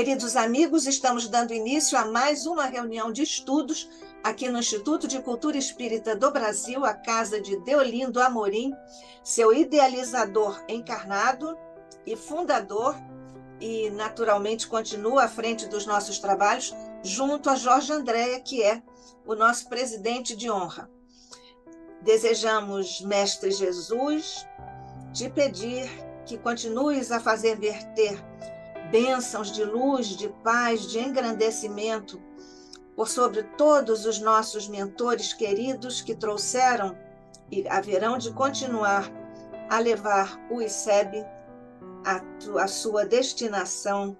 Queridos amigos, estamos dando início a mais uma reunião de estudos aqui no Instituto de Cultura Espírita do Brasil, a casa de Deolindo Amorim, seu idealizador encarnado e fundador, e naturalmente continua à frente dos nossos trabalhos, junto a Jorge Andréa, que é o nosso presidente de honra. Desejamos, Mestre Jesus, te pedir que continues a fazer verter bênçãos de luz, de paz, de engrandecimento por sobre todos os nossos mentores queridos que trouxeram e haverão de continuar a levar o ICEB à sua destinação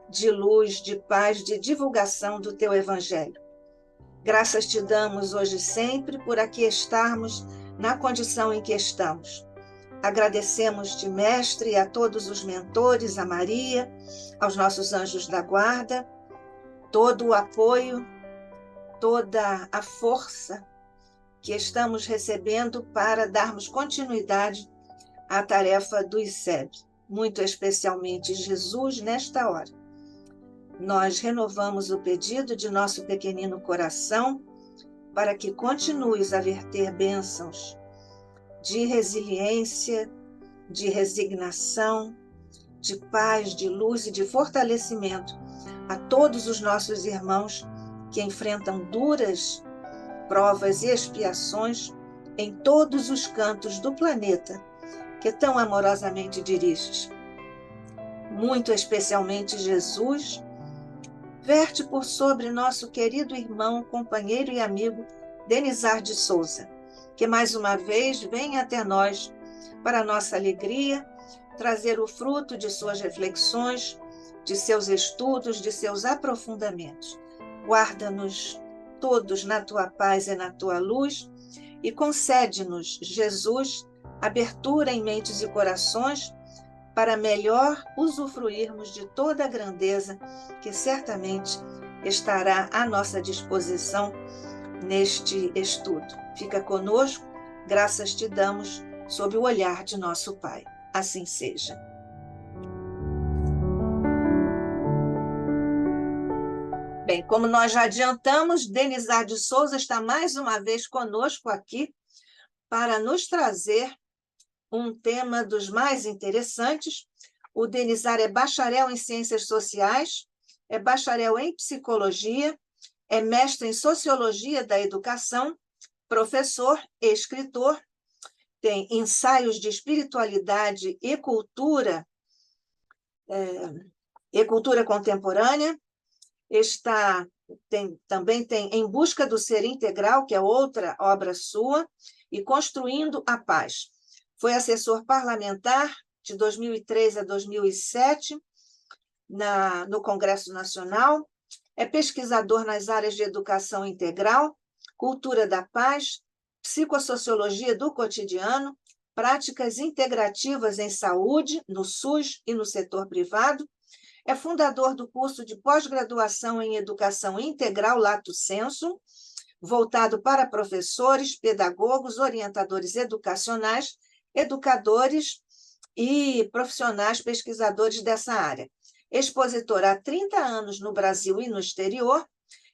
de luz, de paz, de divulgação do teu Evangelho. Graças te damos hoje e sempre por aqui estarmos na condição em que estamos. Agradecemos-te, Mestre, a todos os mentores, a Maria, aos nossos anjos da guarda, todo o apoio, toda a força que estamos recebendo para darmos continuidade à tarefa do ICEB, muito especialmente Jesus nesta hora. Nós renovamos o pedido de nosso pequenino coração para que continues a verter bênçãos de resiliência, de resignação, de paz, de luz e de fortalecimento a todos os nossos irmãos que enfrentam duras provas e expiações em todos os cantos do planeta que tão amorosamente diriges. Muito especialmente Jesus, verte por sobre nosso querido irmão, companheiro e amigo Denizar de Souza, que mais uma vez vem até nós, para nossa alegria, trazer o fruto de suas reflexões, de seus estudos, de seus aprofundamentos. Guarda-nos todos na tua paz e na tua luz e concede-nos, Jesus, abertura em mentes e corações para melhor usufruirmos de toda a grandeza que certamente estará à nossa disposição neste estudo. Fica conosco, graças te damos sob o olhar de nosso Pai. Assim seja. Bem, como nós já adiantamos, Denizar de Souza está mais uma vez conosco aqui para nos trazer um tema dos mais interessantes. O Denizar é bacharel em Ciências Sociais, é bacharel em Psicologia, é mestre em Sociologia da Educação, professor e escritor, tem ensaios de espiritualidade e cultura contemporânea, também tem Em Busca do Ser Integral, que é outra obra sua, e Construindo a Paz. Foi assessor parlamentar de 2003 a 2007 no Congresso Nacional, é pesquisador nas áreas de educação integral, cultura da paz, psicossociologia do cotidiano, práticas integrativas em saúde, no SUS e no setor privado, é fundador do curso de pós-graduação em educação integral Lato Sensu, voltado para professores, pedagogos, orientadores educacionais, educadores e profissionais pesquisadores dessa área. Expositor há 30 anos no Brasil e no exterior,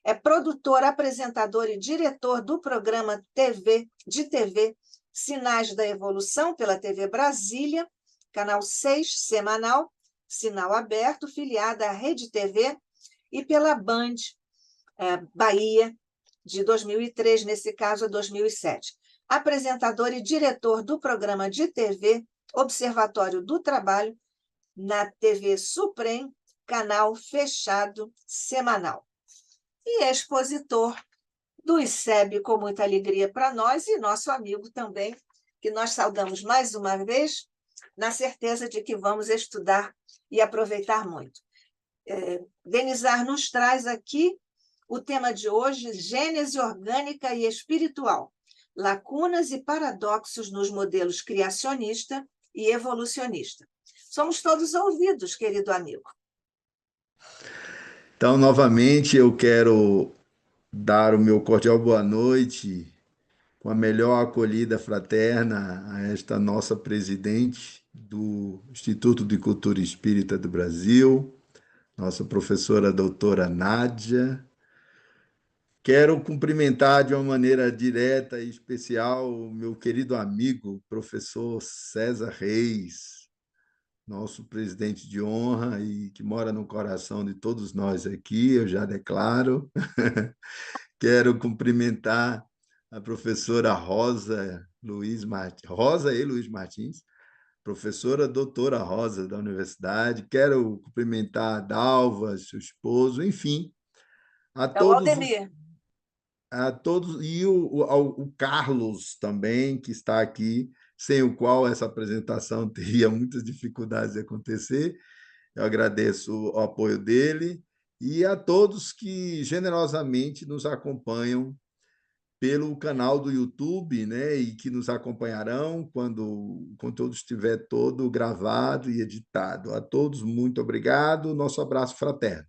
é produtor, apresentador e diretor do programa de TV Sinais da Evolução pela TV Brasília, canal 6 semanal, sinal aberto, filiada à Rede TV, e pela Band Bahia, de 2003, nesse caso, a 2007. Apresentador e diretor do programa de TV Observatório do Trabalho, na TV Suprem, canal fechado semanal. E expositor do ICEB, com muita alegria para nós, e nosso amigo também, que nós saudamos mais uma vez, na certeza de que vamos estudar e aproveitar muito. Denizar nos traz aqui o tema de hoje, Gênese orgânica e espiritual, lacunas e paradoxos nos modelos criacionista e evolucionista. Somos todos ouvidos, querido amigo. Então, novamente, eu quero dar o meu cordial boa noite, com a melhor acolhida fraterna a esta nossa presidente do Instituto de Cultura Espírita do Brasil, nossa professora doutora Nádia. Quero cumprimentar de uma maneira direta e especial o meu querido amigo, professor César Reis, nosso presidente de honra e que mora no coração de todos nós aqui, eu já declaro. Quero cumprimentar a professora Rosa e Luiz Martins, professora doutora Rosa da universidade. Quero cumprimentar a Dalva, seu esposo, enfim, a É o todos os Aldemir. a todos e o Carlos também, que está aqui, sem o qual essa apresentação teria muitas dificuldades de acontecer. Eu agradeço o apoio dele e a todos que generosamente nos acompanham pelo canal do YouTube, né, e que nos acompanharão quando o conteúdo estiver todo gravado e editado. A todos, muito obrigado. Nosso abraço fraterno.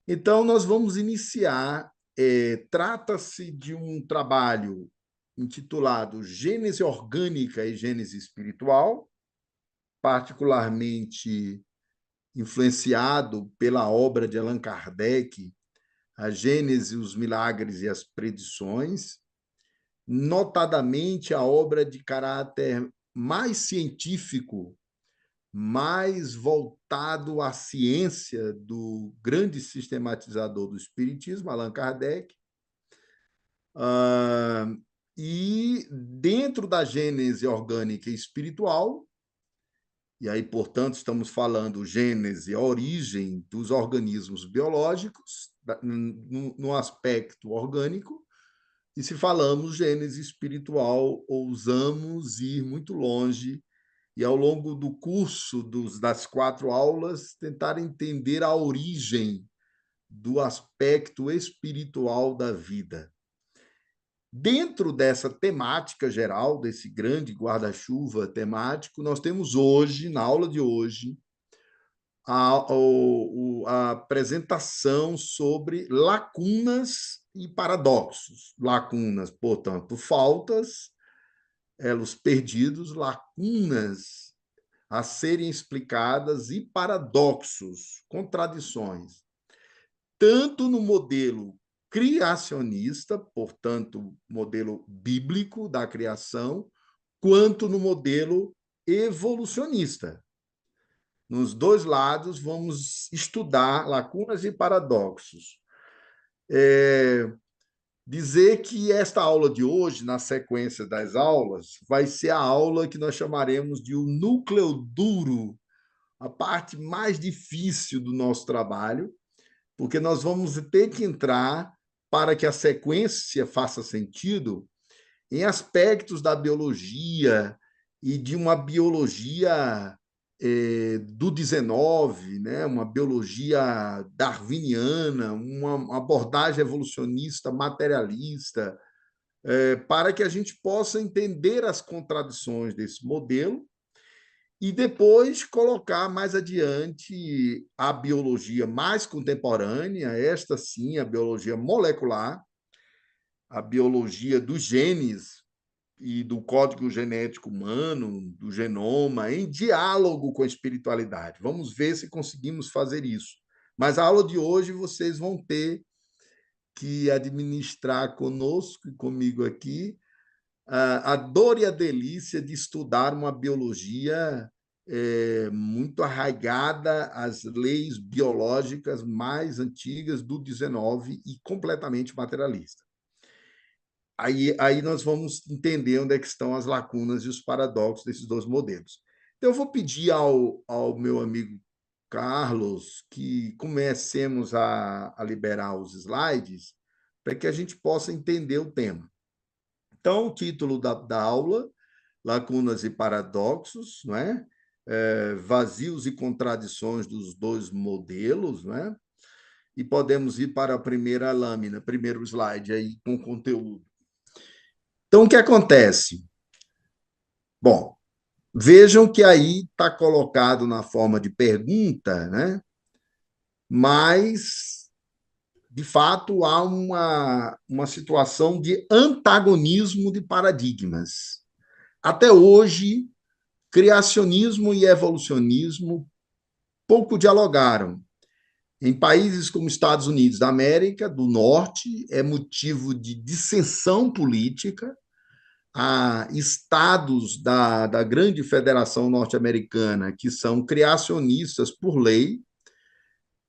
Então, nós vamos iniciar. Trata-se de um trabalho intitulado Gênese Orgânica e Gênese Espiritual, particularmente influenciado pela obra de Allan Kardec, A Gênese, os Milagres e as Predições, notadamente a obra de caráter mais científico, mais voltado à ciência do grande sistematizador do Espiritismo, Allan Kardec. E dentro da gênese orgânica e espiritual, e aí, portanto, estamos falando gênese, a origem dos organismos biológicos, no aspecto orgânico, e se falamos gênese espiritual, ousamos ir muito longe e, ao longo do curso das 4 aulas, tentar entender a origem do aspecto espiritual da vida. Dentro dessa temática geral, desse grande guarda-chuva temático, nós temos hoje, na aula de hoje, a apresentação sobre lacunas e paradoxos. Lacunas, portanto, faltas, elos perdidos, lacunas a serem explicadas e paradoxos, contradições, tanto no modelo criacionista, portanto, modelo bíblico da criação, quanto no modelo evolucionista. Nos dois lados, vamos estudar lacunas e paradoxos. Dizer que esta aula de hoje, na sequência das aulas, vai ser a aula que nós chamaremos de o núcleo duro, a parte mais difícil do nosso trabalho, porque nós vamos ter que entrar, para que a sequência faça sentido, em aspectos da biologia e de uma biologia do 19, né? Uma biologia darwiniana, uma abordagem evolucionista materialista, para que a gente possa entender as contradições desse modelo e depois colocar mais adiante a biologia mais contemporânea, esta sim, a biologia molecular, a biologia dos genes e do código genético humano, do genoma, em diálogo com a espiritualidade. Vamos ver se conseguimos fazer isso. Mas a aula de hoje vocês vão ter que administrar conosco e comigo aqui a dor e a delícia de estudar uma biologia muito arraigada às leis biológicas mais antigas do 19 e completamente materialista. Aí nós vamos entender onde é que estão as lacunas e os paradoxos desses dois modelos. Então, eu vou pedir ao meu amigo Carlos que comecemos a liberar os slides para que a gente possa entender o tema. Então, o título da aula, Lacunas e Paradoxos, não é? Vazios e contradições dos dois modelos, não é? E podemos ir para a primeira lâmina, primeiro slide aí com conteúdo. Então, o que acontece? Bom, vejam que aí está colocado na forma de pergunta, né? Mas, de fato, há uma situação de antagonismo de paradigmas. Até hoje, criacionismo e evolucionismo pouco dialogaram. Em países como Estados Unidos da América do Norte, é motivo de dissensão política. Há estados da grande federação norte-americana que são criacionistas por lei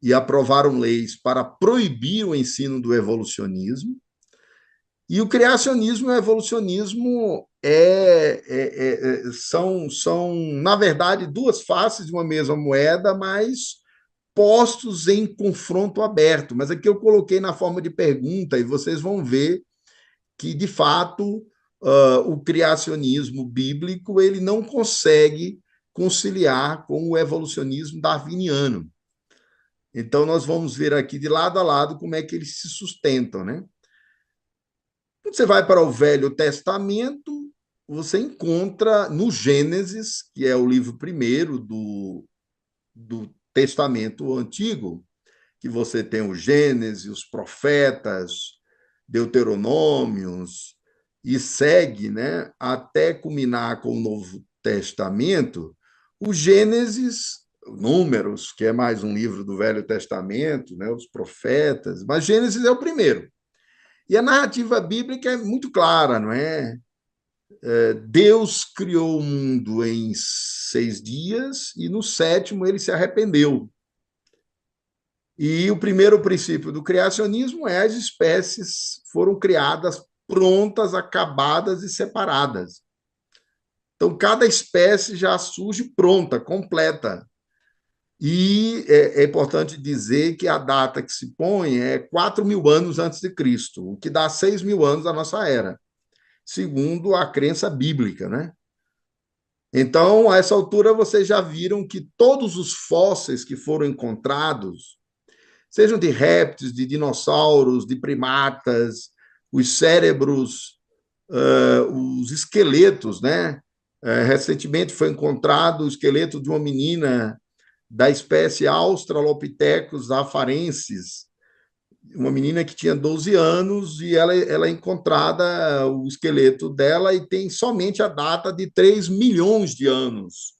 e aprovaram leis para proibir o ensino do evolucionismo. E o criacionismo e o evolucionismo são, na verdade, duas faces de uma mesma moeda, mas postos em confronto aberto. Mas aqui eu coloquei na forma de pergunta, e vocês vão ver que, de fato, o criacionismo bíblico ele não consegue conciliar com o evolucionismo darwiniano. Então, nós vamos ver aqui de lado a lado como é que eles se sustentam, né? Quando você vai para o Velho Testamento, você encontra no Gênesis, que é o livro primeiro do Testamento Antigo, que você tem o Gênesis, os profetas, Deuteronômios, e segue, né, até culminar com o Novo Testamento. O Gênesis, Números, que é mais um livro do Velho Testamento, né, os profetas, mas Gênesis é o primeiro. E a narrativa bíblica é muito clara, não é? Deus criou o mundo em 6 dias e no sétimo ele se arrependeu. E o primeiro princípio do criacionismo é as espécies foram criadas prontas, acabadas e separadas. Então, cada espécie já surge pronta, completa. E é importante dizer que a data que se põe é 4.000 anos antes de Cristo, o que dá 6.000 anos da nossa era, segundo a crença bíblica, né? Então, a essa altura, vocês já viram que todos os fósseis que foram encontrados, sejam de répteis, de dinossauros, de primatas, os cérebros, os esqueletos, né? Recentemente foi encontrado o esqueleto de uma menina da espécie Australopithecus afarensis, uma menina que tinha 12 anos e ela é encontrada, o esqueleto dela, e tem somente a data de 3 milhões de anos.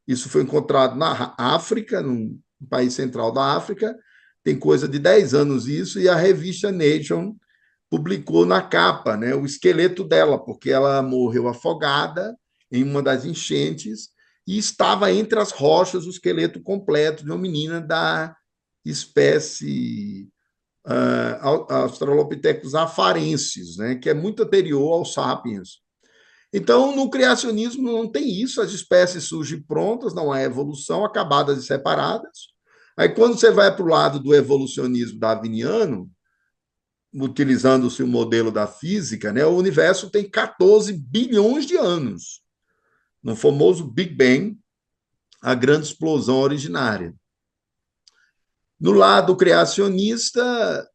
Isso foi encontrado na África, num país central da África, tem coisa de 10 anos isso, e a revista Nature publicou na capa, né, o esqueleto dela, porque ela morreu afogada em uma das enchentes e estava entre as rochas o esqueleto completo de uma menina da espécie Australopithecus afarensis, né, que é muito anterior aos sapiens. Então, no criacionismo não tem isso, as espécies surgem prontas, não há evolução, acabadas e separadas. Aí, quando você vai para o lado do evolucionismo darwiniano, utilizando-se o modelo da física, né, o universo tem 14 bilhões de anos, no famoso Big Bang, a grande explosão originária. No lado criacionista,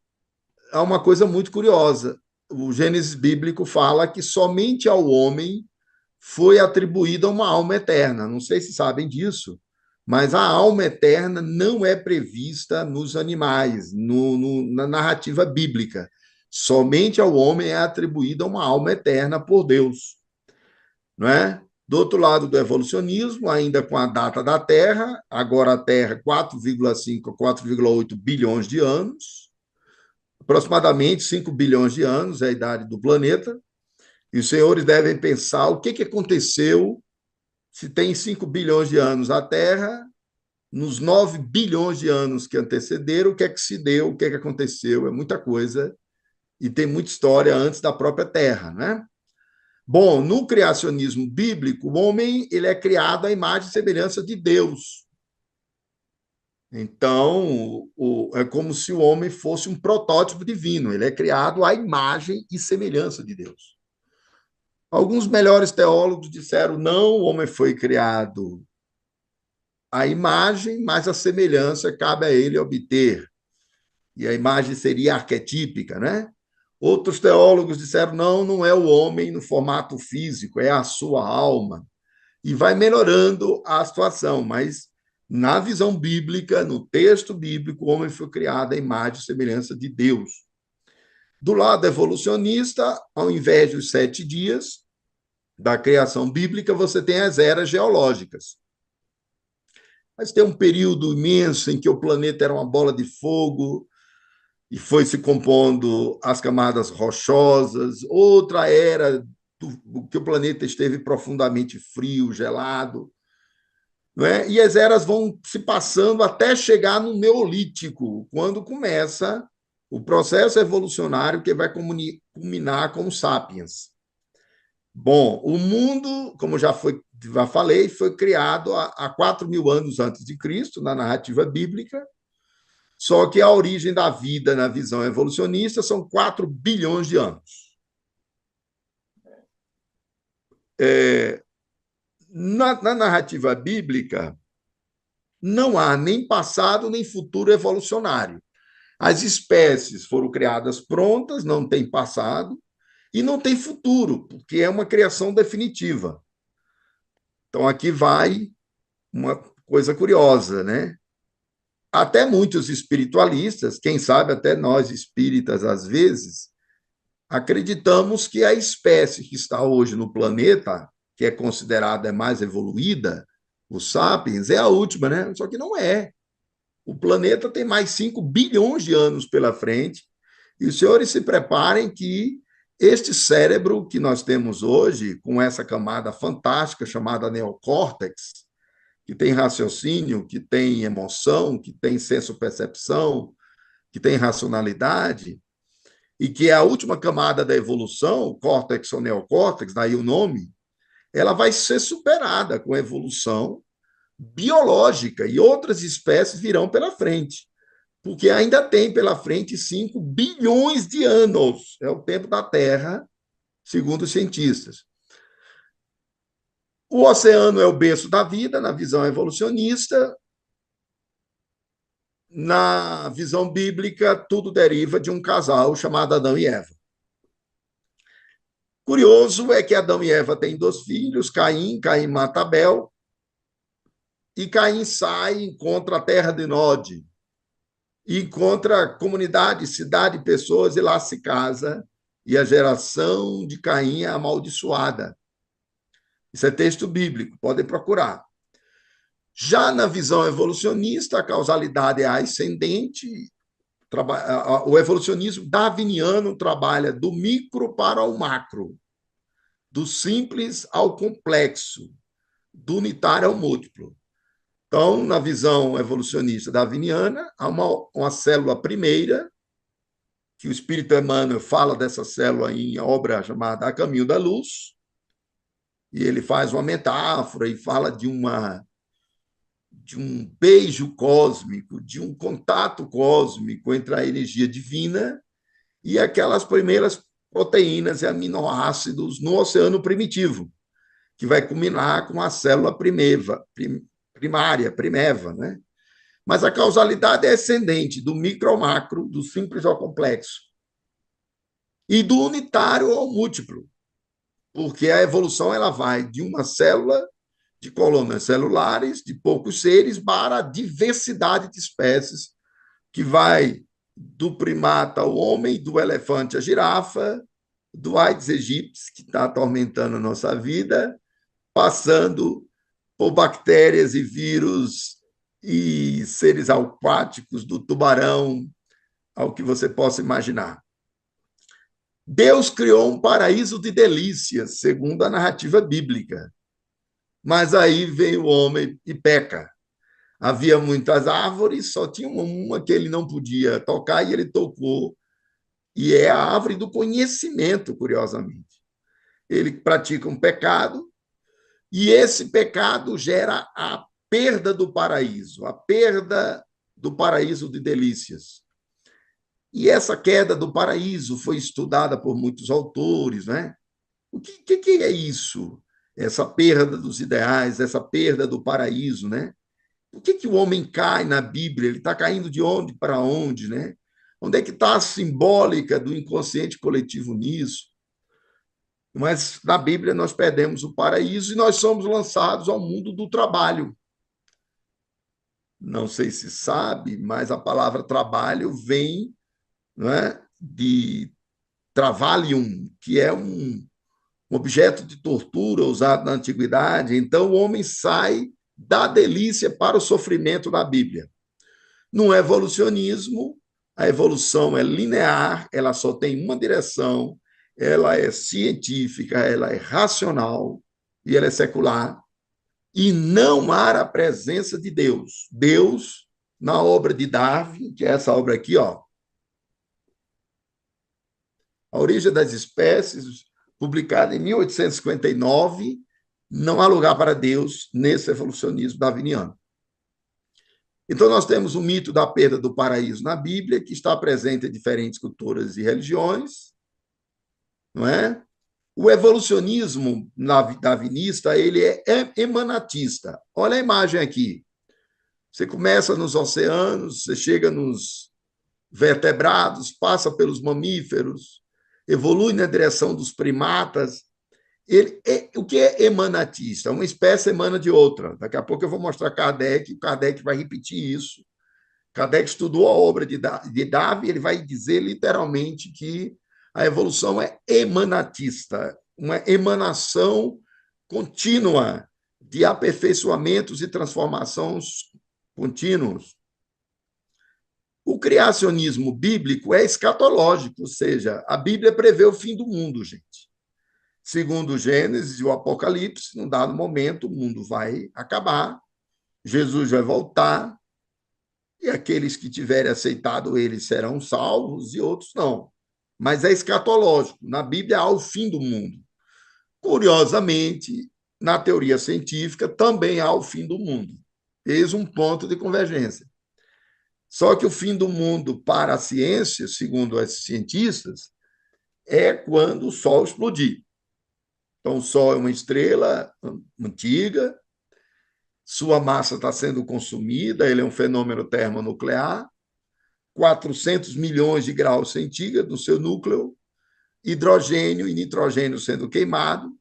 há uma coisa muito curiosa. O Gênesis bíblico fala que somente ao homem foi atribuída uma alma eterna. Não sei se sabem disso, mas a alma eterna não é prevista nos animais, na narrativa bíblica. Somente ao homem é atribuída uma alma eterna por Deus, não é? Do outro lado do evolucionismo, ainda com a data da Terra, agora a Terra 4,5 a 4,8 bilhões de anos, aproximadamente 5 bilhões de anos é a idade do planeta, e os senhores devem pensar o que aconteceu se tem 5 bilhões de anos a Terra, nos 9 bilhões de anos que antecederam, o que é que se deu, o que é que aconteceu, é muita coisa, e tem muita história antes da própria Terra, né? Bom, no criacionismo bíblico, o homem ele é criado à imagem e semelhança de Deus. Então, é como se o homem fosse um protótipo divino, ele é criado à imagem e semelhança de Deus. Alguns melhores teólogos disseram, não, o homem foi criado à imagem, mas a semelhança cabe a ele obter. E a imagem seria arquetípica, né? Outros teólogos disseram, não, não é o homem no formato físico, é a sua alma. E vai melhorando a situação, mas na visão bíblica, no texto bíblico, o homem foi criado à imagem e semelhança de Deus. Do lado evolucionista, ao invés dos 7 dias da criação bíblica, você tem as eras geológicas. Mas tem um período imenso em que o planeta era uma bola de fogo e foi se compondo as camadas rochosas. Outra era que o planeta esteve profundamente frio, gelado. Não é? E as eras vão se passando até chegar no Neolítico, quando começa o processo evolucionário que vai culminar com os sapiens. Bom, o mundo, como já falei, foi criado há 4.000 anos antes de Cristo, na narrativa bíblica, só que a origem da vida, na visão evolucionista, são 4 bilhões de anos. Na narrativa bíblica, não há nem passado nem futuro evolucionário. As espécies foram criadas prontas, não tem passado e não tem futuro, porque é uma criação definitiva. Então, aqui vai uma coisa curiosa, né? Até muitos espiritualistas, quem sabe até nós espíritas, às vezes, acreditamos que a espécie que está hoje no planeta, que é considerada mais evoluída, os sapiens, é a última, né? Só que não é. O planeta tem mais 5 bilhões de anos pela frente, e os senhores se preparem que este cérebro que nós temos hoje, com essa camada fantástica chamada neocórtex, que tem raciocínio, que tem emoção, que tem senso-percepção, que tem racionalidade, e que é a última camada da evolução, córtex ou neocórtex, daí o nome, ela vai ser superada com a evolução biológica e outras espécies virão pela frente, porque ainda tem pela frente 5 bilhões de anos, é o tempo da Terra, segundo os cientistas. O oceano é o berço da vida, na visão evolucionista. Na visão bíblica, tudo deriva de um casal chamado Adão e Eva. Curioso é que Adão e Eva têm 2 filhos, Caim mata Abel, e Caim sai, encontra a terra de Nod, encontra comunidade, cidade, pessoas, e lá se casa, e a geração de Caim é amaldiçoada. Isso é texto bíblico, podem procurar. Já na visão evolucionista, a causalidade é ascendente. O evolucionismo darwiniano trabalha do micro para o macro, do simples ao complexo, do unitário ao múltiplo. Então, na visão evolucionista darwiniana, há uma célula primeira, que o Espírito Emmanuel fala dessa célula em obra chamada A Caminho da Luz, e ele faz uma metáfora e fala de um beijo cósmico, de um contato cósmico entre a energia divina e aquelas primeiras proteínas e aminoácidos no oceano primitivo, que vai culminar com a célula primária, primeva, né? Mas a causalidade é ascendente, do micro ao macro, do simples ao complexo, e do unitário ao múltiplo, porque a evolução ela vai de uma célula de colônias celulares, de poucos seres, para a diversidade de espécies, que vai do primata ao homem, do elefante à girafa, do Aedes aegypti, que está atormentando a nossa vida, passando por bactérias e vírus e seres aquáticos, do tubarão ao que você possa imaginar. Deus criou um paraíso de delícias, segundo a narrativa bíblica. Mas aí veio o homem e peca. Havia muitas árvores, só tinha uma que ele não podia tocar e ele tocou, e é a árvore do conhecimento, curiosamente. Ele pratica um pecado, e esse pecado gera a perda do paraíso, a perda do paraíso de delícias. E essa queda do paraíso foi estudada por muitos autores, né? O que é isso? Essa perda dos ideais, essa perda do paraíso, né? Por que o homem cai na Bíblia? Ele está caindo de onde para onde, né? Onde é que está a simbólica do inconsciente coletivo nisso? Mas na Bíblia nós perdemos o paraíso e nós somos lançados ao mundo do trabalho. Não sei se sabe, mas a palavra trabalho vem, não é, de travalium, que é um objeto de tortura usado na antiguidade. Então o homem sai da delícia para o sofrimento na Bíblia. No evolucionismo, a evolução é linear, ela só tem uma direção, ela é científica, ela é racional e ela é secular, e não há a presença de Deus. Deus, na obra de Darwin, que é essa obra aqui, ó, A Origem das Espécies, publicada em 1859, não há lugar para Deus nesse evolucionismo darwiniano. Então, nós temos o mito da perda do paraíso na Bíblia, que está presente em diferentes culturas e religiões, não é? O evolucionismo darwinista, ele é emanatista. Olha a imagem aqui. Você começa nos oceanos, você chega nos vertebrados, passa pelos mamíferos, evolui na direção dos primatas. O que é emanatista? Uma espécie emana de outra. Daqui a pouco eu vou mostrar Kardec, o Kardec vai repetir isso. Kardec estudou a obra de Darwin, ele vai dizer literalmente que a evolução é emanatista, uma emanação contínua de aperfeiçoamentos e transformações contínuos. O criacionismo bíblico é escatológico, ou seja, a Bíblia prevê o fim do mundo, gente. Segundo o Gênesis e o Apocalipse, num dado momento, o mundo vai acabar, Jesus vai voltar, e aqueles que tiverem aceitado ele serão salvos e outros não. Mas é escatológico. Na Bíblia há o fim do mundo. Curiosamente, na teoria científica também há o fim do mundo. Eis um ponto de convergência. Só que o fim do mundo para a ciência, segundo os cientistas, é quando o Sol explodir. Então, o Sol é uma estrela antiga, sua massa está sendo consumida, ele é um fenômeno termonuclear, 400 milhões de graus centígrados no seu núcleo, hidrogênio e nitrogênio sendo queimado,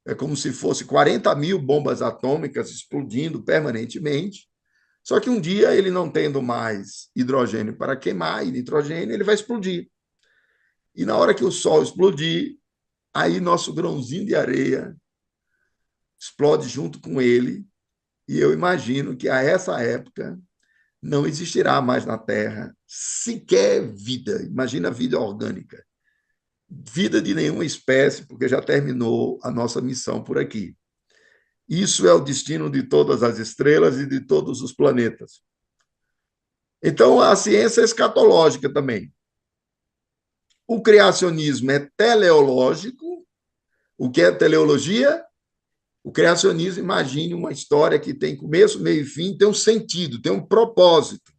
é como se fosse 40 mil bombas atômicas explodindo permanentemente, só que um dia ele não tendo mais hidrogênio para queimar e nitrogênio, ele vai explodir. E na hora que o Sol explodir, aí nosso grãozinho de areia explode junto com ele, e eu imagino que a essa época não existirá mais na Terra sequer vida. Imagina a vida orgânica. Vida de nenhuma espécie, porque já terminou a nossa missão por aqui. Isso é o destino de todas as estrelas e de todos os planetas. Então, a ciência é escatológica também. O criacionismo é teleológico. O que é teleologia? O criacionismo, imagine uma história que tem começo, meio e fim, tem um sentido, tem um propósito.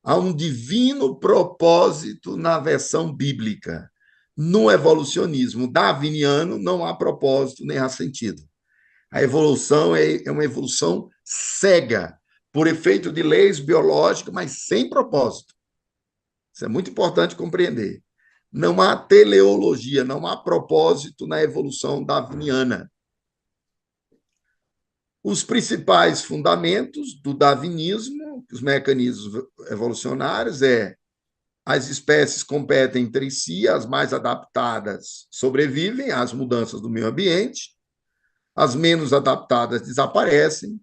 Há um divino propósito na versão bíblica. No evolucionismo darwiniano, não há propósito nem há sentido. A evolução é uma evolução cega, por efeito de leis biológicas, mas sem propósito. Isso é muito importante compreender. Não há teleologia, não há propósito na evolução darwiniana. Os principais fundamentos do darwinismo, os mecanismos evolucionários, as espécies competem entre si, as mais adaptadas sobrevivem às mudanças do meio ambiente, as menos adaptadas desaparecem,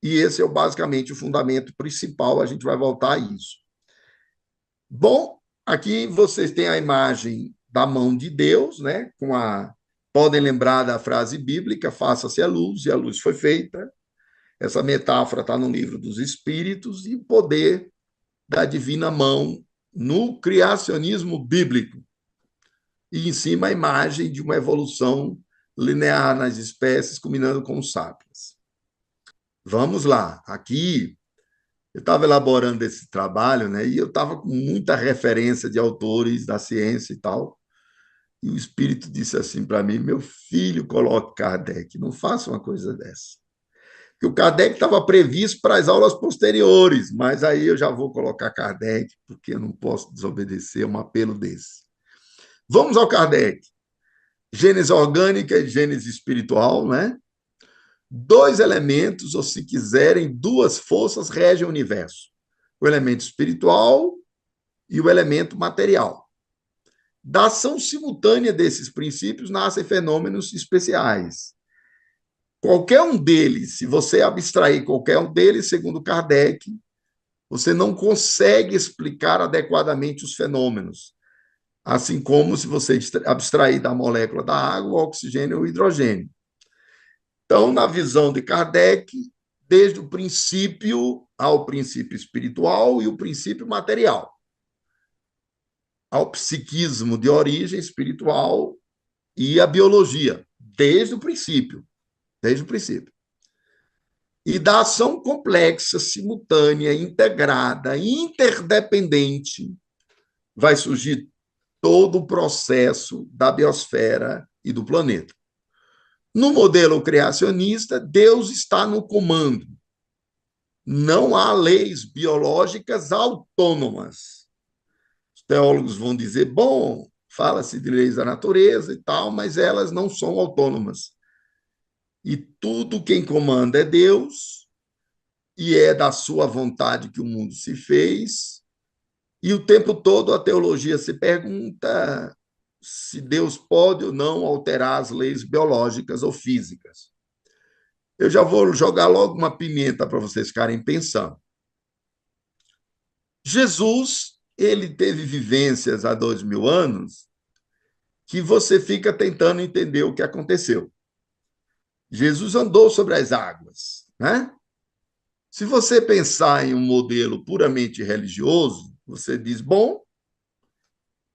e esse é basicamente o fundamento principal, a gente vai voltar a isso. Bom, aqui vocês têm a imagem da mão de Deus, né? Podem lembrar da frase bíblica, faça-se a luz, e a luz foi feita. Essa metáfora está no livro dos Espíritos, e o poder da divina mão no criacionismo bíblico. E em cima a imagem de uma evolução linear nas espécies, combinando com os sapiens. Vamos lá. Aqui, eu estava elaborando esse trabalho, né, e eu estava com muita referência de autores da ciência e tal, e o Espírito disse assim para mim, meu filho, coloque Kardec, não faça uma coisa dessa. Porque o Kardec estava previsto para as aulas posteriores, mas aí eu já vou colocar Kardec, porque eu não posso desobedecer um apelo desse. Vamos ao Kardec. Gênese orgânica e gênese espiritual, né? Dois elementos, ou se quiserem, duas forças regem o universo. O elemento espiritual e o elemento material. Da ação simultânea desses princípios nascem fenômenos especiais. qualquer um deles, se você abstrair qualquer um deles, segundo Kardec, você não consegue explicar adequadamente os fenômenos. Assim como se você abstrair da molécula da água, o oxigênio e o hidrogênio. Então, na visão de Kardec, desde o princípio ao princípio espiritual e o princípio material, ao psiquismo de origem espiritual e a biologia, desde o princípio, desde o princípio. E da ação complexa, simultânea, integrada, interdependente, vai surgir todo o processo da biosfera e do planeta. No modelo criacionista, Deus está no comando. Não há leis biológicas autônomas. Os teólogos vão dizer, bom, fala-se de leis da natureza e tal, mas elas não são autônomas. E tudo quem comanda é Deus, e é da sua vontade que o mundo se fez, e o tempo todo a teologia se pergunta se Deus pode ou não alterar as leis biológicas ou físicas. Eu já vou jogar logo uma pimenta para vocês ficarem pensando. Jesus, ele teve vivências há 2000 anos que você fica tentando entender o que aconteceu. Jesus andou sobre as águas, né? Se você pensar em um modelo puramente religioso, você diz, bom,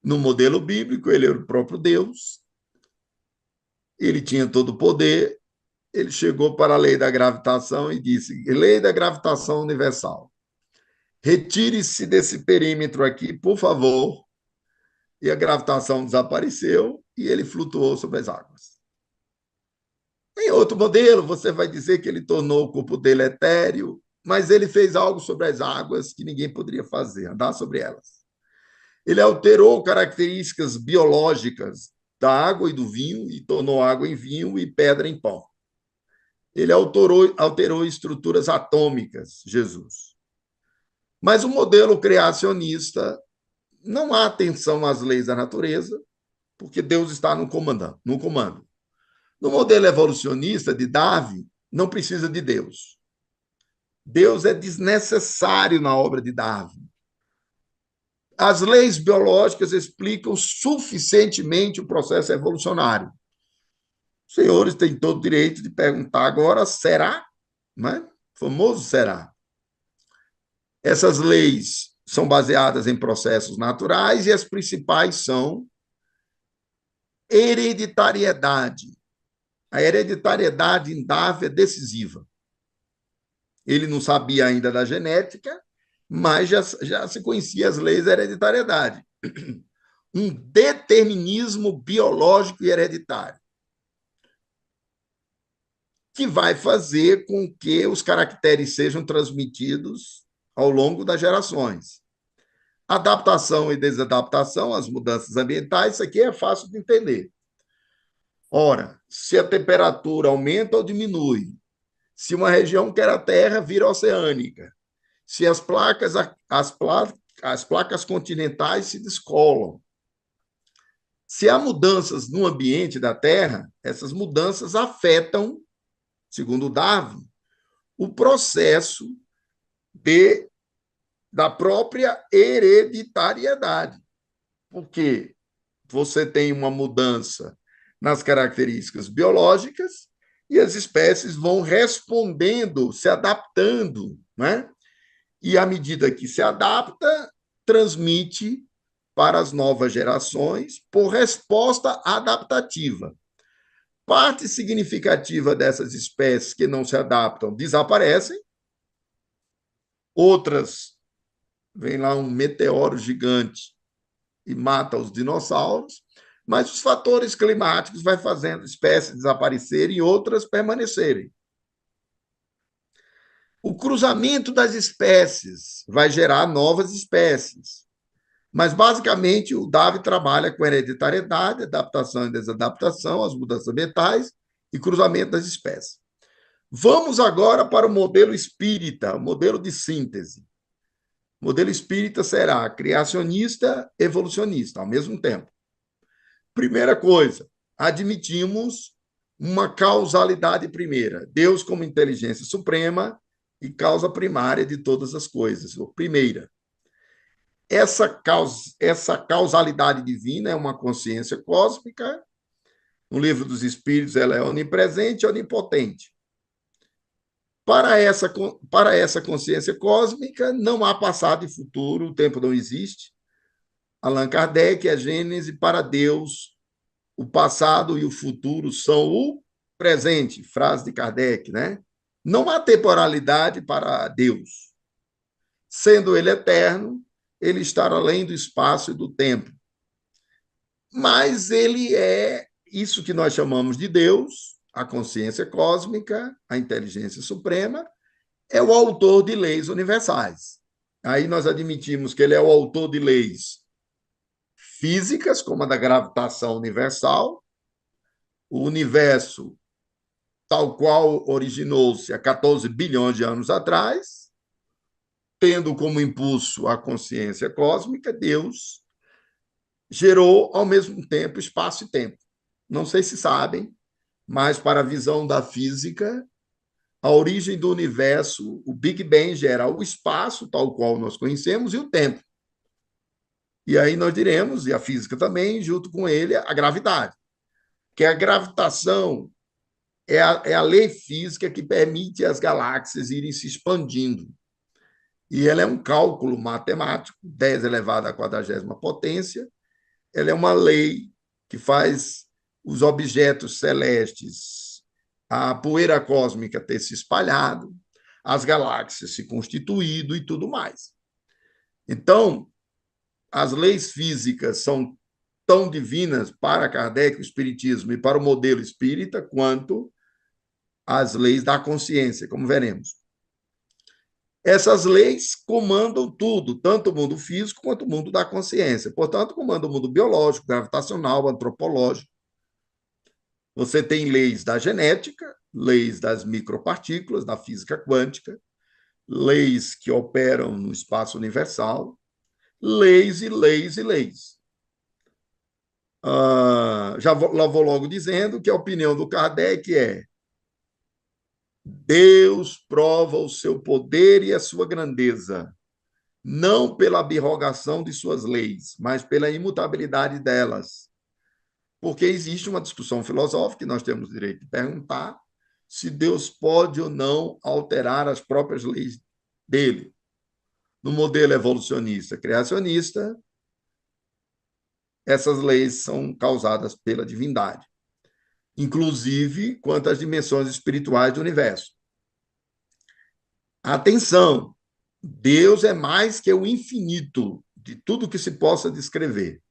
no modelo bíblico, ele era o próprio Deus, ele tinha todo o poder, ele chegou para a lei da gravitação e disse, lei da gravitação universal, retire-se desse perímetro aqui, por favor, e a gravitação desapareceu e ele flutuou sobre as águas. Em outro modelo, você vai dizer que ele tornou o corpo dele etéreo, mas ele fez algo sobre as águas que ninguém poderia fazer, andar sobre elas. Ele alterou características biológicas da água e do vinho e tornou água em vinho e pedra em pó. Ele alterou estruturas atômicas, Jesus. Mas o modelo criacionista não há atenção às leis da natureza, porque Deus está no comando. No modelo evolucionista de Darwin, não precisa de Deus. Deus é desnecessário na obra de Darwin. As leis biológicas explicam suficientemente o processo evolucionário. Os senhores têm todo o direito de perguntar agora, será? Não é? Famoso será. Essas leis são baseadas em processos naturais e as principais são hereditariedade. A hereditariedade em Darwin é decisiva. Ele não sabia ainda da genética, mas já se conhecia as leis da hereditariedade. Um determinismo biológico e hereditário, que vai fazer com que os caracteres sejam transmitidos ao longo das gerações. Adaptação e desadaptação, as mudanças ambientais, isso aqui é fácil de entender. Ora, se a temperatura aumenta ou diminui, se uma região que era terra vira oceânica, se as placas continentais se descolam, se há mudanças no ambiente da Terra, essas mudanças afetam, segundo Darwin, o processo da própria hereditariedade. Porque você tem uma mudança nas características biológicas e as espécies vão respondendo, se adaptando, né? E à medida que se adapta, transmite para as novas gerações por resposta adaptativa. Parte significativa dessas espécies que não se adaptam desaparecem, outras, vem lá um meteoro gigante e mata os dinossauros, mas os fatores climáticos vai fazendo espécies desaparecerem e outras permanecerem. O cruzamento das espécies vai gerar novas espécies. Mas, basicamente, o Darwin trabalha com hereditariedade, adaptação e desadaptação, as mudanças ambientais e cruzamento das espécies. Vamos agora para o modelo espírita, o modelo de síntese. O modelo espírita será criacionista, evolucionista, ao mesmo tempo. Primeira coisa, admitimos uma causalidade primeira. Deus como inteligência suprema e causa primária de todas as coisas, ou primeira. Essa causalidade divina é uma consciência cósmica. No livro dos Espíritos, ela é onipresente e onipotente. Para essa consciência cósmica, não há passado e futuro, o tempo não existe. Allan Kardec, a Gênese, para Deus, o passado e o futuro são o presente, frase de Kardec, né? Não há temporalidade para Deus. Sendo ele eterno, ele está além do espaço e do tempo. Mas ele é isso que nós chamamos de Deus, a consciência cósmica, a inteligência suprema, é o autor de leis universais. Aí nós admitimos que ele é o autor de leis físicas, como a da gravitação universal, o universo tal qual originou-se há 14 bilhões de anos atrás, tendo como impulso a consciência cósmica, Deus gerou ao mesmo tempo espaço e tempo. Não sei se sabem, mas para a visão da física, a origem do universo, o Big Bang gera o espaço tal qual nós conhecemos e o tempo. E aí nós diremos, e a física também, junto com ele, a gravidade. Que a gravitação é a lei física que permite as galáxias irem se expandindo. E ela é um cálculo matemático, 10 elevado à 40ª potência. Ela é uma lei que faz os objetos celestes, a poeira cósmica ter se espalhado, as galáxias se constituído e tudo mais. Então, as leis físicas são tão divinas para Kardec, o Espiritismo, e para o modelo espírita, quanto as leis da consciência, como veremos. Essas leis comandam tudo, tanto o mundo físico quanto o mundo da consciência. Portanto, comanda o mundo biológico, gravitacional, antropológico. Você tem leis da genética, leis das micropartículas, da física quântica, leis que operam no espaço universal, leis e leis e leis. Já vou logo dizendo que a opinião do Kardec é: Deus prova o seu poder e a sua grandeza, não pela abrogação de suas leis, mas pela imutabilidade delas. Porque existe uma discussão filosófica, e nós temos o direito de perguntar se Deus pode ou não alterar as próprias leis dele. No modelo evolucionista criacionista, essas leis são causadas pela divindade, inclusive quanto às dimensões espirituais do universo. Atenção, Deus é mais que o infinito de tudo que se possa descrever.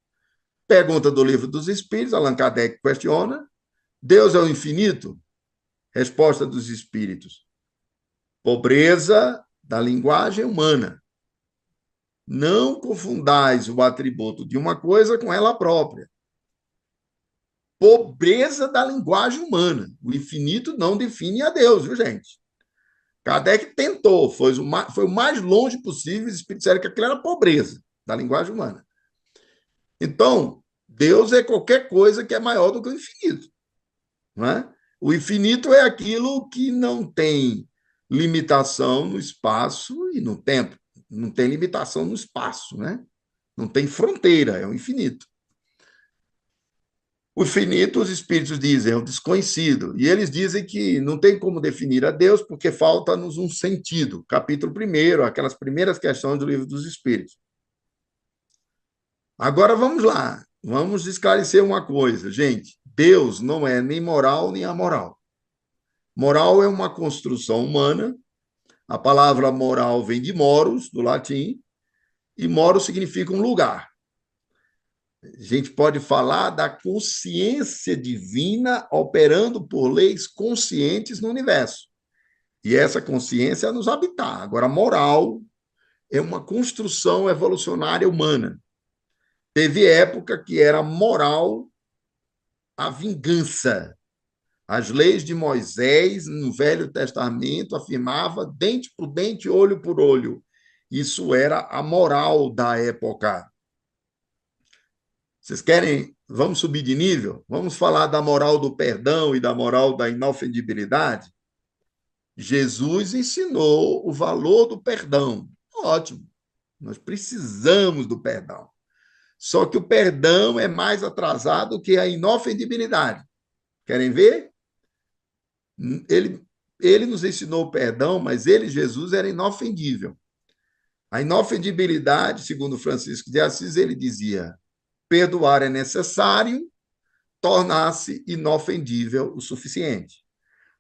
Pergunta do Livro dos Espíritos, Allan Kardec questiona: Deus é o infinito? Resposta dos Espíritos: pobreza da linguagem humana. Não confundais o atributo de uma coisa com ela própria. Pobreza da linguagem humana. O infinito não define a Deus, viu, gente? Kardec tentou, foi o mais longe possível, os espíritos disseram que aquilo era pobreza da linguagem humana. Então, Deus é qualquer coisa que é maior do que o infinito. Não é? O infinito é aquilo que não tem limitação no espaço e no tempo. Não tem limitação no espaço, né? Não tem fronteira, é o infinito. O infinito, os espíritos dizem, é o desconhecido. E eles dizem que não tem como definir a Deus porque falta-nos um sentido. Capítulo 1, aquelas primeiras questões do Livro dos Espíritos. Agora vamos lá. Vamos esclarecer uma coisa, gente. Deus não é nem moral nem amoral. Moral é uma construção humana. A palavra moral vem de moros, do latim, e moros significa um lugar. A gente pode falar da consciência divina operando por leis conscientes no universo. E essa consciência é nos habitar. Agora, moral é uma construção evolucionária humana. Teve época que era moral a vingança. As leis de Moisés, no Velho Testamento, afirmava dente por dente, olho por olho. Isso era a moral da época. Vocês querem Vamos subir de nível? Vamos falar da moral do perdão e da moral da inofendibilidade? Jesus ensinou o valor do perdão. Ótimo. Nós precisamos do perdão. Só que o perdão é mais atrasado que a inofendibilidade. Querem ver? Ele, ele nos ensinou o perdão, mas ele, Jesus, era inofendível. A inofendibilidade, segundo Francisco de Assis, ele dizia: perdoar é necessário, tornar-se inofendível o suficiente.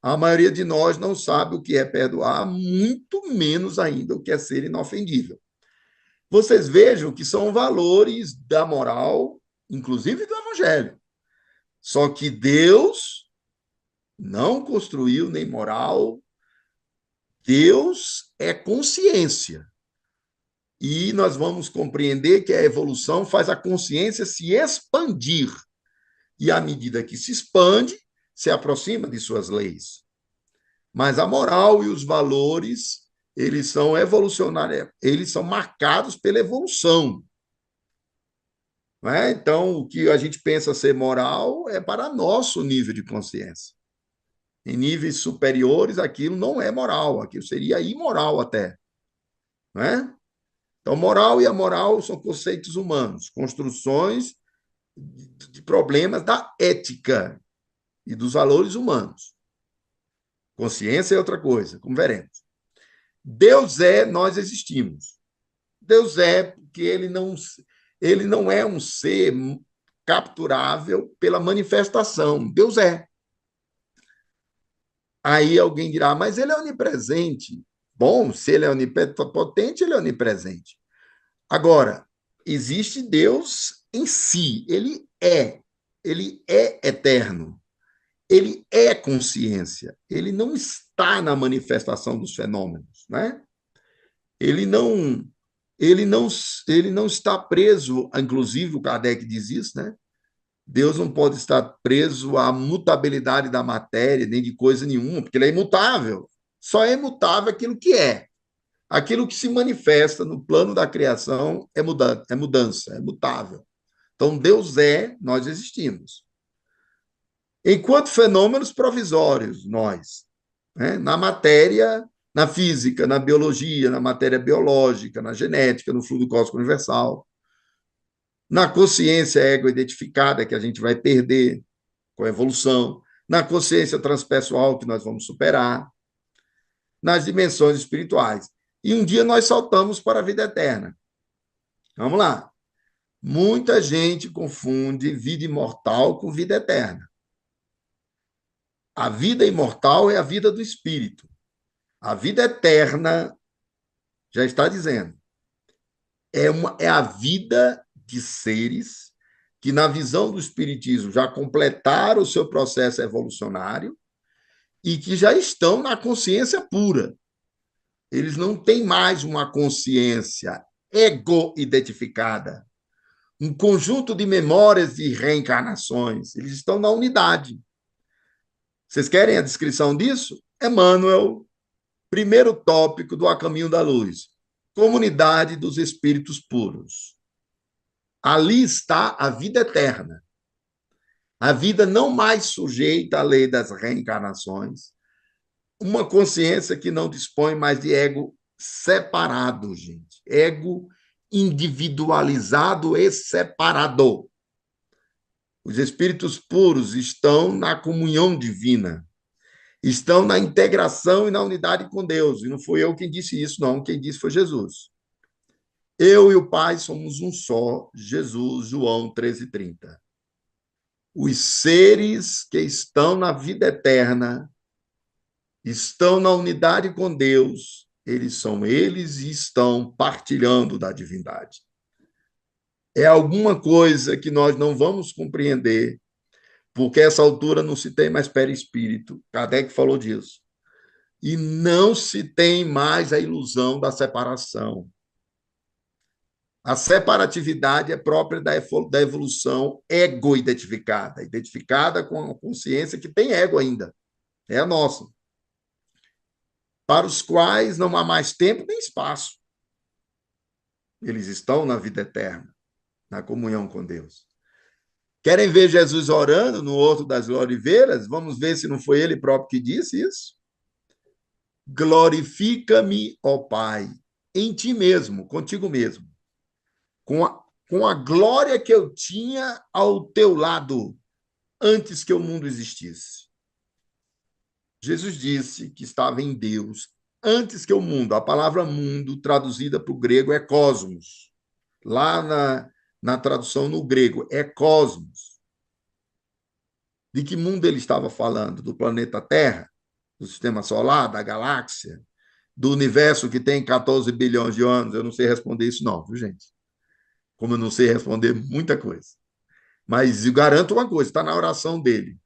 A maioria de nós não sabe o que é perdoar, muito menos ainda o que é ser inofendível. Vocês vejam que são valores da moral, inclusive do Evangelho. Só que Deus não construiu nem moral, Deus é consciência. E nós vamos compreender que a evolução faz a consciência se expandir. E à medida que se expande, se aproxima de suas leis. Mas a moral e os valores, eles são evolucionários, eles são marcados pela evolução. Não é? Então, o que a gente pensa ser moral é para nosso nível de consciência. Em níveis superiores, aquilo não é moral, aquilo seria imoral até. Não é? Então, moral e amoral são conceitos humanos, construções de problemas da ética e dos valores humanos. Consciência é outra coisa, como veremos. Deus é, nós existimos. Deus é porque ele não é um ser capturável pela manifestação. Deus é. Aí alguém dirá, mas ele é onipresente. Bom, se ele é onipotente, ele é onipresente. Agora, existe Deus em si, ele é eterno, ele é consciência, ele não está na manifestação dos fenômenos, né? Ele não, ele não, ele não está preso, inclusive o Kardec diz isso, né? Deus não pode estar preso à mutabilidade da matéria, nem de coisa nenhuma, porque ele é imutável. Só é imutável aquilo que é. Aquilo que se manifesta no plano da criação é mudança, é mutável. Então, Deus é, nós existimos. Enquanto fenômenos provisórios, nós, né? Na matéria, na física, na biologia, na matéria biológica, na genética, no fluido cósmico universal, na consciência ego-identificada, que a gente vai perder com a evolução, na consciência transpessoal, que nós vamos superar, nas dimensões espirituais. E um dia nós saltamos para a vida eterna. Vamos lá. Muita gente confunde vida imortal com vida eterna. A vida imortal é a vida do espírito. A vida eterna, já está dizendo, é a vida de seres que, na visão do espiritismo, já completaram o seu processo evolucionário e que já estão na consciência pura. Eles não têm mais uma consciência ego-identificada, um conjunto de memórias de reencarnações. Eles estão na unidade. Vocês querem a descrição disso? Emmanuel, primeiro tópico do A Caminho da Luz. Comunidade dos Espíritos Puros. Ali está a vida eterna. A vida não mais sujeita à lei das reencarnações. Uma consciência que não dispõe mais de ego separado, gente. Ego individualizado e separado. Os espíritos puros estão na comunhão divina, estão na integração e na unidade com Deus. E não fui eu quem disse isso, não. Quem disse foi Jesus. Eu e o Pai somos um só, Jesus, João 13:30. Os seres que estão na vida eterna estão na unidade com Deus, eles são eles e estão partilhando da divindade. É alguma coisa que nós não vamos compreender, porque a essa altura não se tem mais perispírito. Kardec falou disso. E não se tem mais a ilusão da separação. A separatividade é própria da evolução ego-identificada, identificada com a consciência que tem ego ainda. É a nossa. Para os quais não há mais tempo nem espaço. Eles estão na vida eterna, na comunhão com Deus. Querem ver Jesus orando no Horto das Oliveiras? Vamos ver se não foi ele próprio que disse isso. Glorifica-me, ó Pai, em ti mesmo, contigo mesmo, com a glória que eu tinha ao teu lado antes que o mundo existisse. Jesus disse que estava em Deus antes que o mundo. A palavra mundo, traduzida para o grego, é cosmos. Lá na tradução no grego, é cosmos. De que mundo ele estava falando? Do planeta Terra? Do sistema solar? Da galáxia? Do universo que tem 14 bilhões de anos? Eu não sei responder isso, não, viu, gente? Como eu não sei responder muita coisa. Mas eu garanto uma coisa: está na oração dele.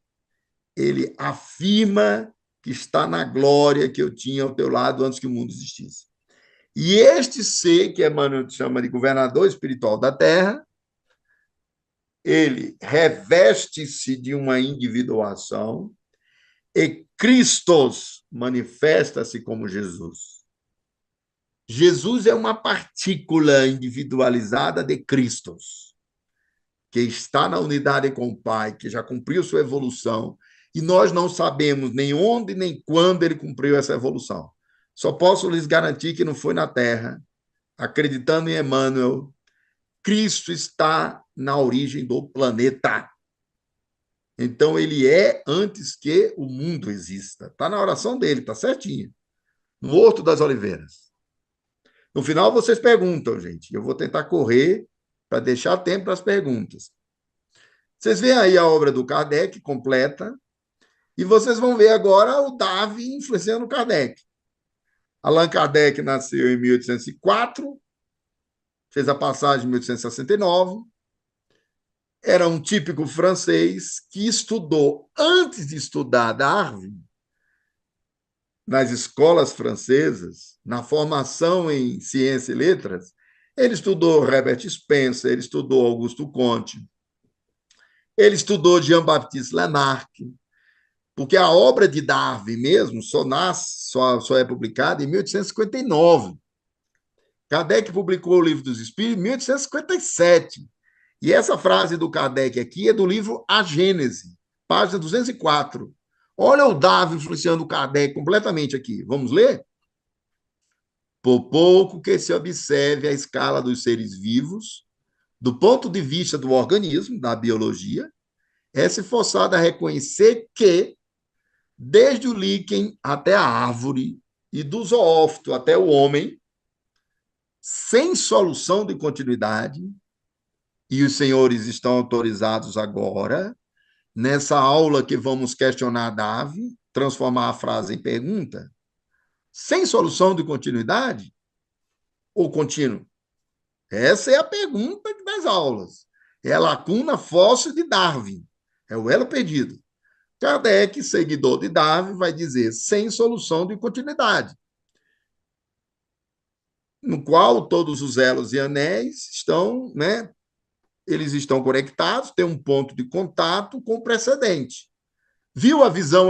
Ele afirma que está na glória que eu tinha ao teu lado antes que o mundo existisse. E este ser, que Emmanuel chama de governador espiritual da Terra, ele reveste-se de uma individuação e Christos manifesta-se como Jesus. Jesus é uma partícula individualizada de Christos, que está na unidade com o Pai, que já cumpriu sua evolução, e nós não sabemos nem onde nem quando ele cumpriu essa evolução. Só posso lhes garantir que não foi na Terra, acreditando em Emmanuel. Cristo está na origem do planeta. Então, ele é antes que o mundo exista. Está na oração dele, está certinho. No Horto das Oliveiras. No final, vocês perguntam, gente. Eu vou tentar correr para deixar tempo para as perguntas. Vocês veem aí a obra do Kardec completa, e vocês vão ver agora o Darwin influenciando o Kardec. Allan Kardec nasceu em 1804, fez a passagem em 1869, era um típico francês que estudou, antes de estudar Darwin, nas escolas francesas, na formação em ciência e letras, ele estudou Herbert Spencer, ele estudou Augusto Comte, ele estudou Jean-Baptiste Lamarck, porque a obra de Darwin mesmo só é publicada em 1859. Kardec publicou o Livro dos Espíritos em 1857. E essa frase do Kardec aqui é do livro A Gênese, página 204. Olha o Darwin influenciando o Kardec completamente aqui. Vamos ler? Por pouco que se observe a escala dos seres vivos, do ponto de vista do organismo, da biologia, é-se forçado a reconhecer que, desde o líquen até a árvore, e do zoófito até o homem, sem solução de continuidade, e os senhores estão autorizados agora, nessa aula que vamos questionar Darwin, transformar a frase em pergunta, sem solução de continuidade ou contínuo? Essa é a pergunta das aulas. É a lacuna fóssil de Darwin. É o elo perdido. Kardec, seguidor de Darwin, vai dizer sem solução de continuidade, no qual todos os elos e anéis estão, né, eles estão conectados, tem um ponto de contato com o precedente. Viu a visão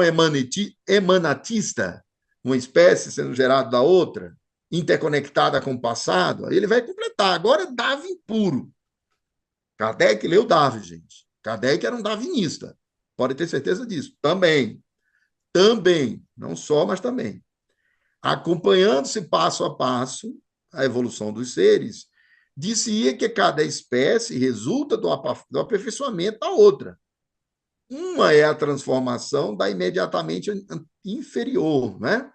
emanatista, uma espécie sendo gerada da outra, interconectada com o passado? Ele vai completar. Agora, Darwin puro. Kardec leu Darwin, gente. Kardec era um darwinista. Pode ter certeza disso. Também. Não só, mas também. Acompanhando-se passo a passo a evolução dos seres, dizia que cada espécie resulta do aperfeiçoamento da outra. Uma é a transformação da imediatamente inferior, né?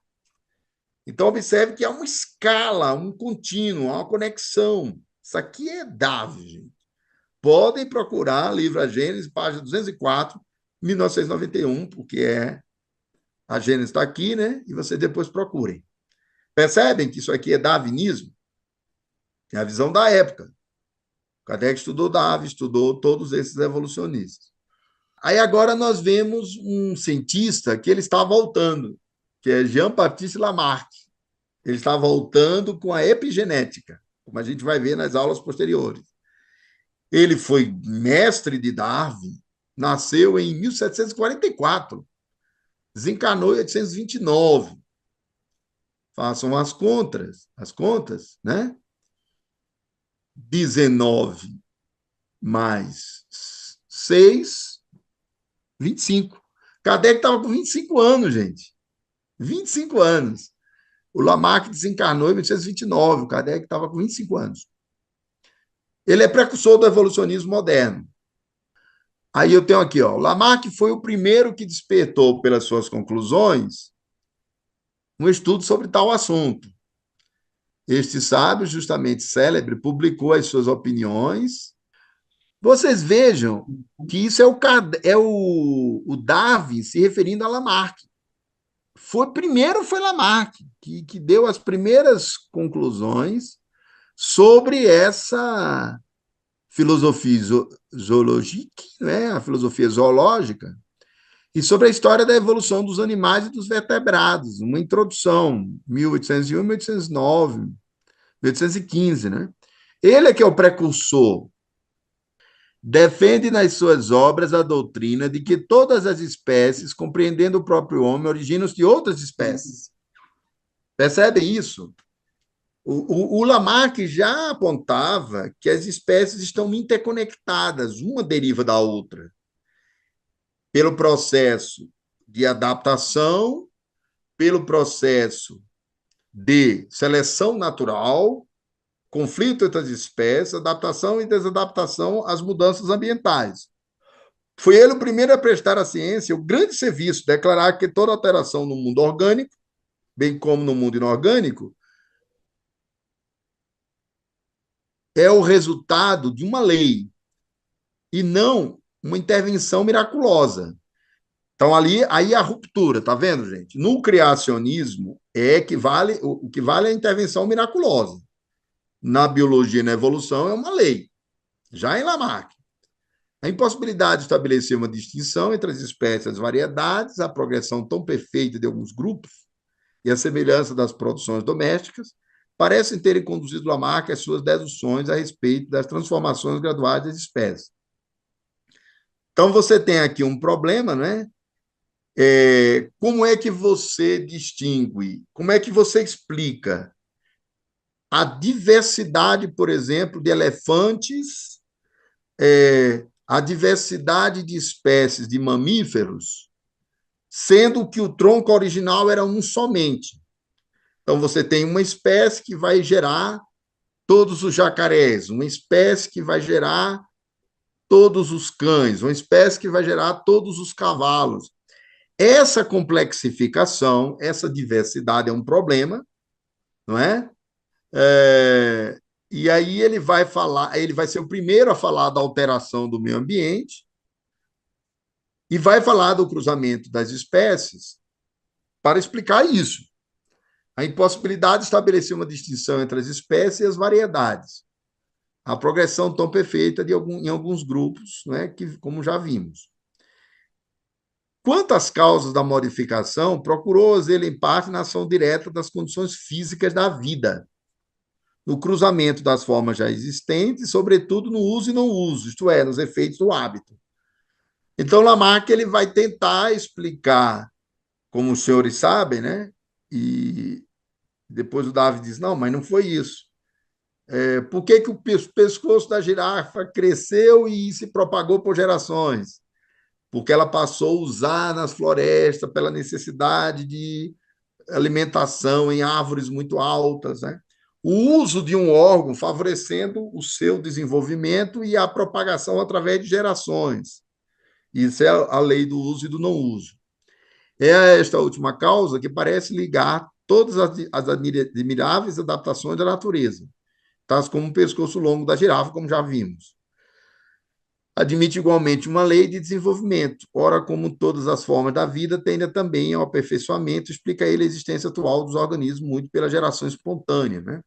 Então, observe que há uma escala, um contínuo, uma conexão. Isso aqui é Darwin. Podem procurar livro A Gênese, página 204, 1991, porque a Gênese está aqui, né? E vocês depois procurem. Percebem que isso aqui é darwinismo? É a visão da época. Kardec estudou Darwin, estudou todos esses evolucionistas. Aí agora nós vemos um cientista que ele está voltando, que é Jean-Baptiste Lamarck. Ele está voltando com a epigenética, como a gente vai ver nas aulas posteriores. Ele foi mestre de Darwin, nasceu em 1744, desencarnou em 1829. Façam as contas, né? 19 mais 6, 25. Kardec estava com 25 anos, gente. 25 anos. O Lamarck desencarnou em 1829, o Kardec estava com 25 anos. Ele é precursor do evolucionismo moderno. Aí eu tenho aqui, ó, Lamarck foi o primeiro que despertou pelas suas conclusões um estudo sobre tal assunto. Este sábio, justamente célebre, publicou as suas opiniões. Vocês vejam que isso é o Darwin se referindo a Lamarck. Primeiro foi Lamarck que deu as primeiras conclusões sobre essa filosofia zoológica, né? A filosofia zoológica, e sobre a história da evolução dos animais e dos vertebrados, uma introdução, 1801, 1809, 1815, né? Ele é que é o precursor. Defende nas suas obras a doutrina de que todas as espécies, compreendendo o próprio homem, originam-se de outras espécies. Percebem isso? O Lamarck já apontava que as espécies estão interconectadas, uma deriva da outra, pelo processo de adaptação, pelo processo de seleção natural, conflito entre as espécies, adaptação e desadaptação às mudanças ambientais. Foi ele o primeiro a prestar à ciência o grande serviço, declarar que toda alteração no mundo orgânico, bem como no mundo inorgânico, é o resultado de uma lei e não uma intervenção miraculosa. Então, aí a ruptura, tá vendo, gente? No criacionismo, o que vale é a intervenção miraculosa. Na biologia e na evolução, é uma lei. Já em Lamarck, a impossibilidade de estabelecer uma distinção entre as espécies e as variedades, a progressão tão perfeita de alguns grupos e a semelhança das produções domésticas parecem terem conduzido Lamarck às suas deduções a respeito das transformações graduais das espécies. Então, você tem aqui um problema, né? Como é que você distingue, como é que você explica a diversidade, por exemplo, de elefantes, a diversidade de espécies de mamíferos, sendo que o tronco original era um somente? Então, você tem uma espécie que vai gerar todos os jacarés, uma espécie que vai gerar todos os cães, uma espécie que vai gerar todos os cavalos. Essa complexificação, essa diversidade é um problema, não é? E aí ele vai ser o primeiro a falar da alteração do meio ambiente e vai falar do cruzamento das espécies para explicar isso. A impossibilidade de estabelecer uma distinção entre as espécies e as variedades. A progressão tão perfeita em alguns grupos, né, que, como já vimos. Quanto às causas da modificação, procurou-as ele, em parte, na ação direta das condições físicas da vida, no cruzamento das formas já existentes, sobretudo no uso e não uso, isto é, nos efeitos do hábito. Então, Lamarck ele vai tentar explicar, como os senhores sabem, né? E depois o Davi diz, não, mas não foi isso. Por que o pescoço da girafa cresceu e se propagou por gerações? Porque ela passou a usar nas florestas pela necessidade de alimentação em árvores muito altas, né? O uso de um órgão favorecendo o seu desenvolvimento e a propagação através de gerações. Isso é a lei do uso e do não uso. É esta última causa que parece ligar todas as admiráveis adaptações da natureza, tais como o pescoço longo da girafa, como já vimos. Admite igualmente uma lei de desenvolvimento. Ora, como todas as formas da vida, tende também ao aperfeiçoamento, explica ele a existência atual dos organismos muito pela geração espontânea, né?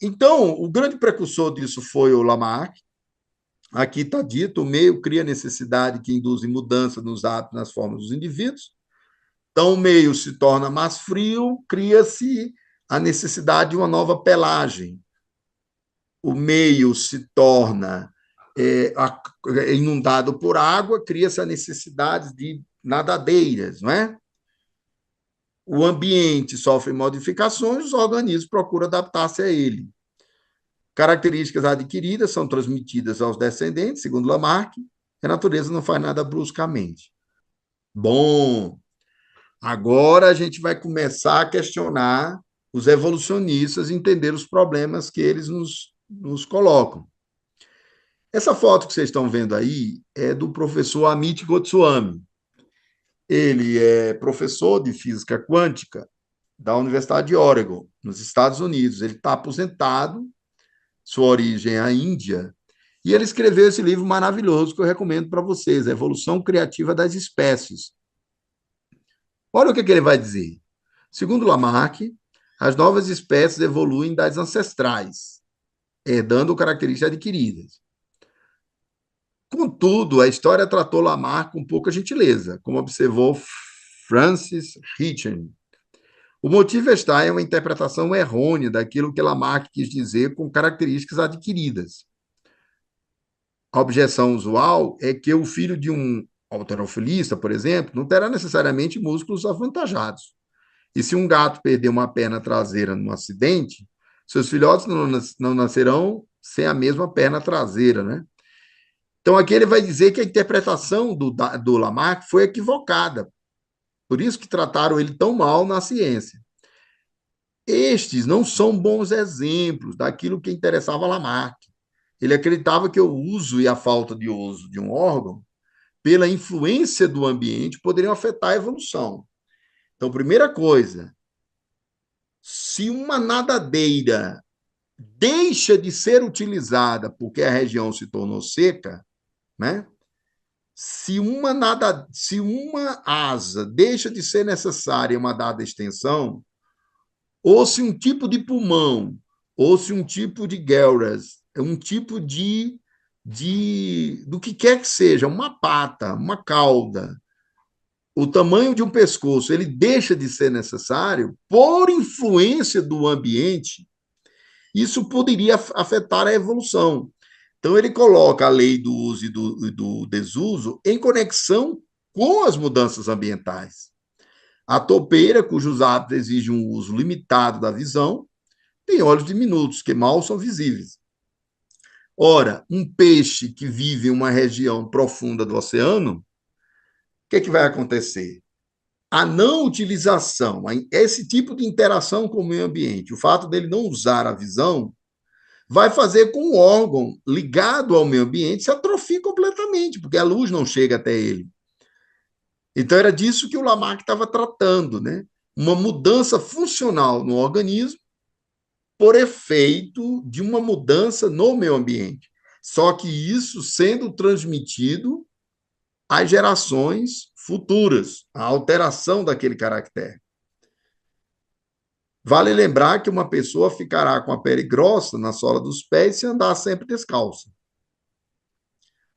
Então, o grande precursor disso foi o Lamarck. Aqui está dito, o meio cria necessidade que induz mudança nos hábitos, nas formas dos indivíduos. Então, o meio se torna mais frio, cria-se a necessidade de uma nova pelagem. O meio se torna inundado por água, cria-se a necessidade de nadadeiras, não é? O ambiente sofre modificações, os organismos procuram adaptar-se a ele. Características adquiridas são transmitidas aos descendentes, segundo Lamarck, e a natureza não faz nada bruscamente. Bom, agora a gente vai começar a questionar os evolucionistas e entender os problemas que eles nos colocam. Essa foto que vocês estão vendo aí é do professor Amit Goswami. Ele é professor de física quântica da Universidade de Oregon, nos Estados Unidos. Ele está aposentado, sua origem é a Índia, e ele escreveu esse livro maravilhoso que eu recomendo para vocês, A Evolução Criativa das Espécies. Olha o que ele vai dizer. Segundo Lamarck, as novas espécies evoluem das ancestrais, herdando características adquiridas. Contudo, a história tratou Lamarck com pouca gentileza, como observou Francis Hitchens. O motivo está em uma interpretação errônea daquilo que Lamarck quis dizer com características adquiridas. A objeção usual é que o filho de um halterofilista, por exemplo, não terá necessariamente músculos avantajados. E se um gato perder uma perna traseira num acidente, seus filhotes não nascerão sem a mesma perna traseira, né? Então, aqui ele vai dizer que a interpretação do Lamarck foi equivocada. Por isso que trataram ele tão mal na ciência. Estes não são bons exemplos daquilo que interessava a Lamarck. Ele acreditava que o uso e a falta de uso de um órgão, pela influência do ambiente, poderiam afetar a evolução. Então, primeira coisa, se uma nadadeira deixa de ser utilizada porque a região se tornou seca, né? Se uma asa deixa de ser necessária em uma dada extensão, ou se um tipo de pulmão, ou se um tipo de Gelras, um tipo do que quer que seja, uma pata, uma cauda, o tamanho de um pescoço, ele deixa de ser necessário por influência do ambiente, isso poderia afetar a evolução. Então, ele coloca a lei do uso e do desuso em conexão com as mudanças ambientais. A topeira, cujos hábitos exigem um uso limitado da visão, tem olhos diminutos, que mal são visíveis. Ora, um peixe que vive em uma região profunda do oceano, o que vai acontecer? A não utilização, esse tipo de interação com o meio ambiente, o fato dele não usar a visão, vai fazer com o órgão ligado ao meio ambiente se atrofie completamente, porque a luz não chega até ele. Então, era disso que o Lamarck estava tratando, né? Uma mudança funcional no organismo por efeito de uma mudança no meio ambiente. Só que isso sendo transmitido às gerações futuras, a alteração daquele caractere. Vale lembrar que uma pessoa ficará com a pele grossa na sola dos pés se andar sempre descalça.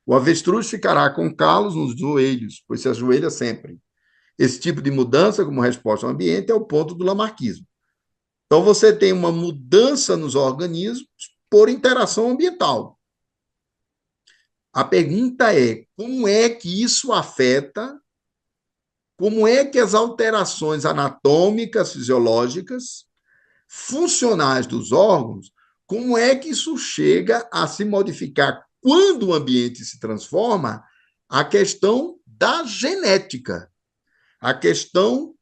O avestruz ficará com calos nos joelhos, pois se ajoelha sempre. Esse tipo de mudança, como resposta ao ambiente, é o ponto do lamarquismo. Então, você tem uma mudança nos organismos por interação ambiental. A pergunta é, como é que isso afeta, como é que as alterações anatômicas, fisiológicas, funcionais dos órgãos, como é que isso chega a se modificar quando o ambiente se transforma? A questão da genética, a questão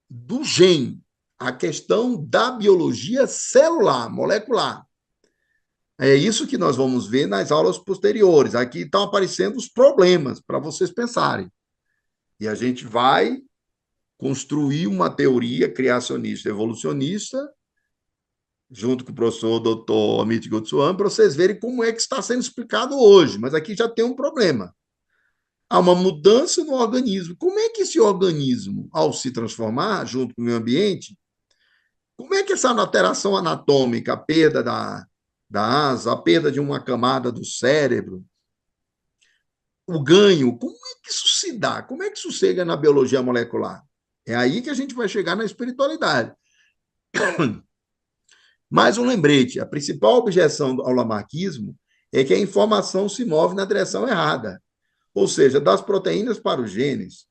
do gene, a questão da biologia celular, molecular. É isso que nós vamos ver nas aulas posteriores. Aqui estão aparecendo os problemas para vocês pensarem. E a gente vai construir uma teoria criacionista evolucionista, junto com o professor Dr. Amit Goswami, para vocês verem como é que está sendo explicado hoje. Mas aqui já tem um problema. Há uma mudança no organismo. Como é que esse organismo, ao se transformar junto com o meio ambiente, como é que essa alteração anatômica, a perda da asa, a perda de uma camada do cérebro, o ganho, como é que isso se dá? Como é que isso chega na biologia molecular? É aí que a gente vai chegar na espiritualidade. Mais um lembrete: a principal objeção ao lamarquismo é que a informação se move na direção errada, ou seja, das proteínas para os genes,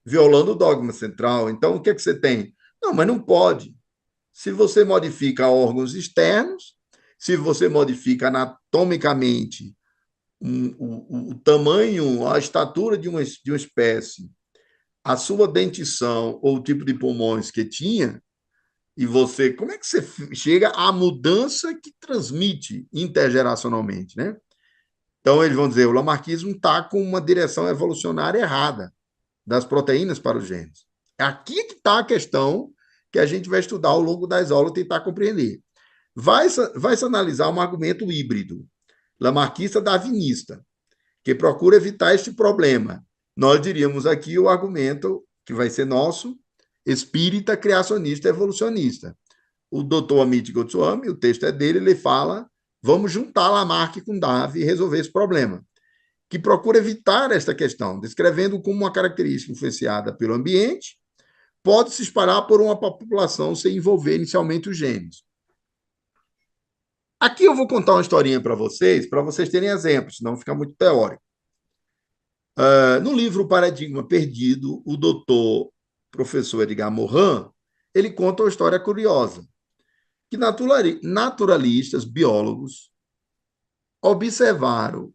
violando o dogma central. Então, o que é que você tem? Não, mas não pode. Se você modifica órgãos externos, Se você modifica anatomicamente o tamanho, a estatura de uma espécie, a sua dentição ou o tipo de pulmões que tinha, e você, como é que você chega à mudança que transmite intergeracionalmente, né? Então, eles vão dizer, o lamarckismo está com uma direção evolucionária errada das proteínas para os genes. É aqui que está a questão que a gente vai estudar ao longo das aulas, tentar compreender. Vai-se analisar um argumento híbrido, lamarckista-darwinista, que procura evitar este problema. Nós diríamos aqui o argumento que vai ser nosso, espírita, criacionista, evolucionista. O doutor Amit Goswami, o texto é dele, ele fala, vamos juntar Lamarck com Darwin e resolver esse problema, que procura evitar esta questão, descrevendo como uma característica influenciada pelo ambiente pode se espalhar por uma população sem envolver inicialmente os genes. Aqui eu vou contar uma historinha para vocês terem exemplos, senão fica muito teórico. No livro Paradigma Perdido, o doutor professor Edgar Morin, ele conta uma história curiosa, que naturalistas, biólogos, observaram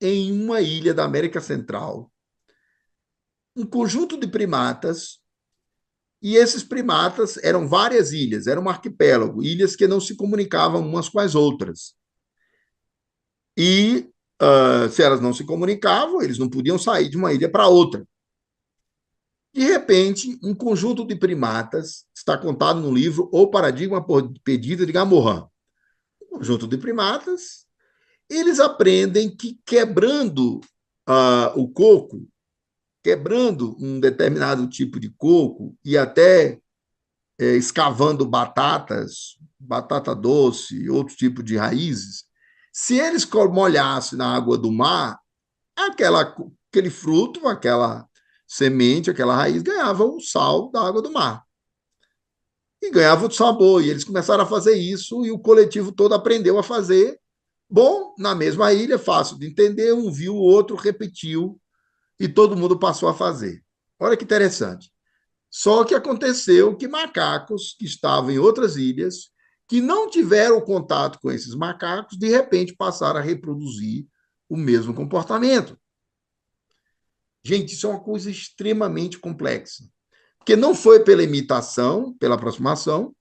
em uma ilha da América Central um conjunto de primatas, e esses primatas eram várias ilhas, era um arquipélago, ilhas que não se comunicavam umas com as outras. E se elas não se comunicavam, eles não podiam sair de uma ilha para outra. De repente, um conjunto de primatas, está contado no livro O Paradigma Perdido de Gamoran. Um conjunto de primatas, eles aprendem que quebrando o coco, quebrando um determinado tipo de coco e até escavando batatas, batata doce e outro tipo de raízes, se eles molhassem na água do mar, aquele fruto, aquela semente, aquela raiz ganhava o sal da água do mar. E ganhava o sabor. E eles começaram a fazer isso e o coletivo todo aprendeu a fazer. Bom, na mesma ilha, fácil de entender, um viu, o outro repetiu e todo mundo passou a fazer. Olha que interessante. Só que aconteceu que macacos que estavam em outras ilhas, que não tiveram contato com esses macacos, de repente passaram a reproduzir o mesmo comportamento. Gente, isso é uma coisa extremamente complexa. Porque não foi pela imitação, pela aproximação,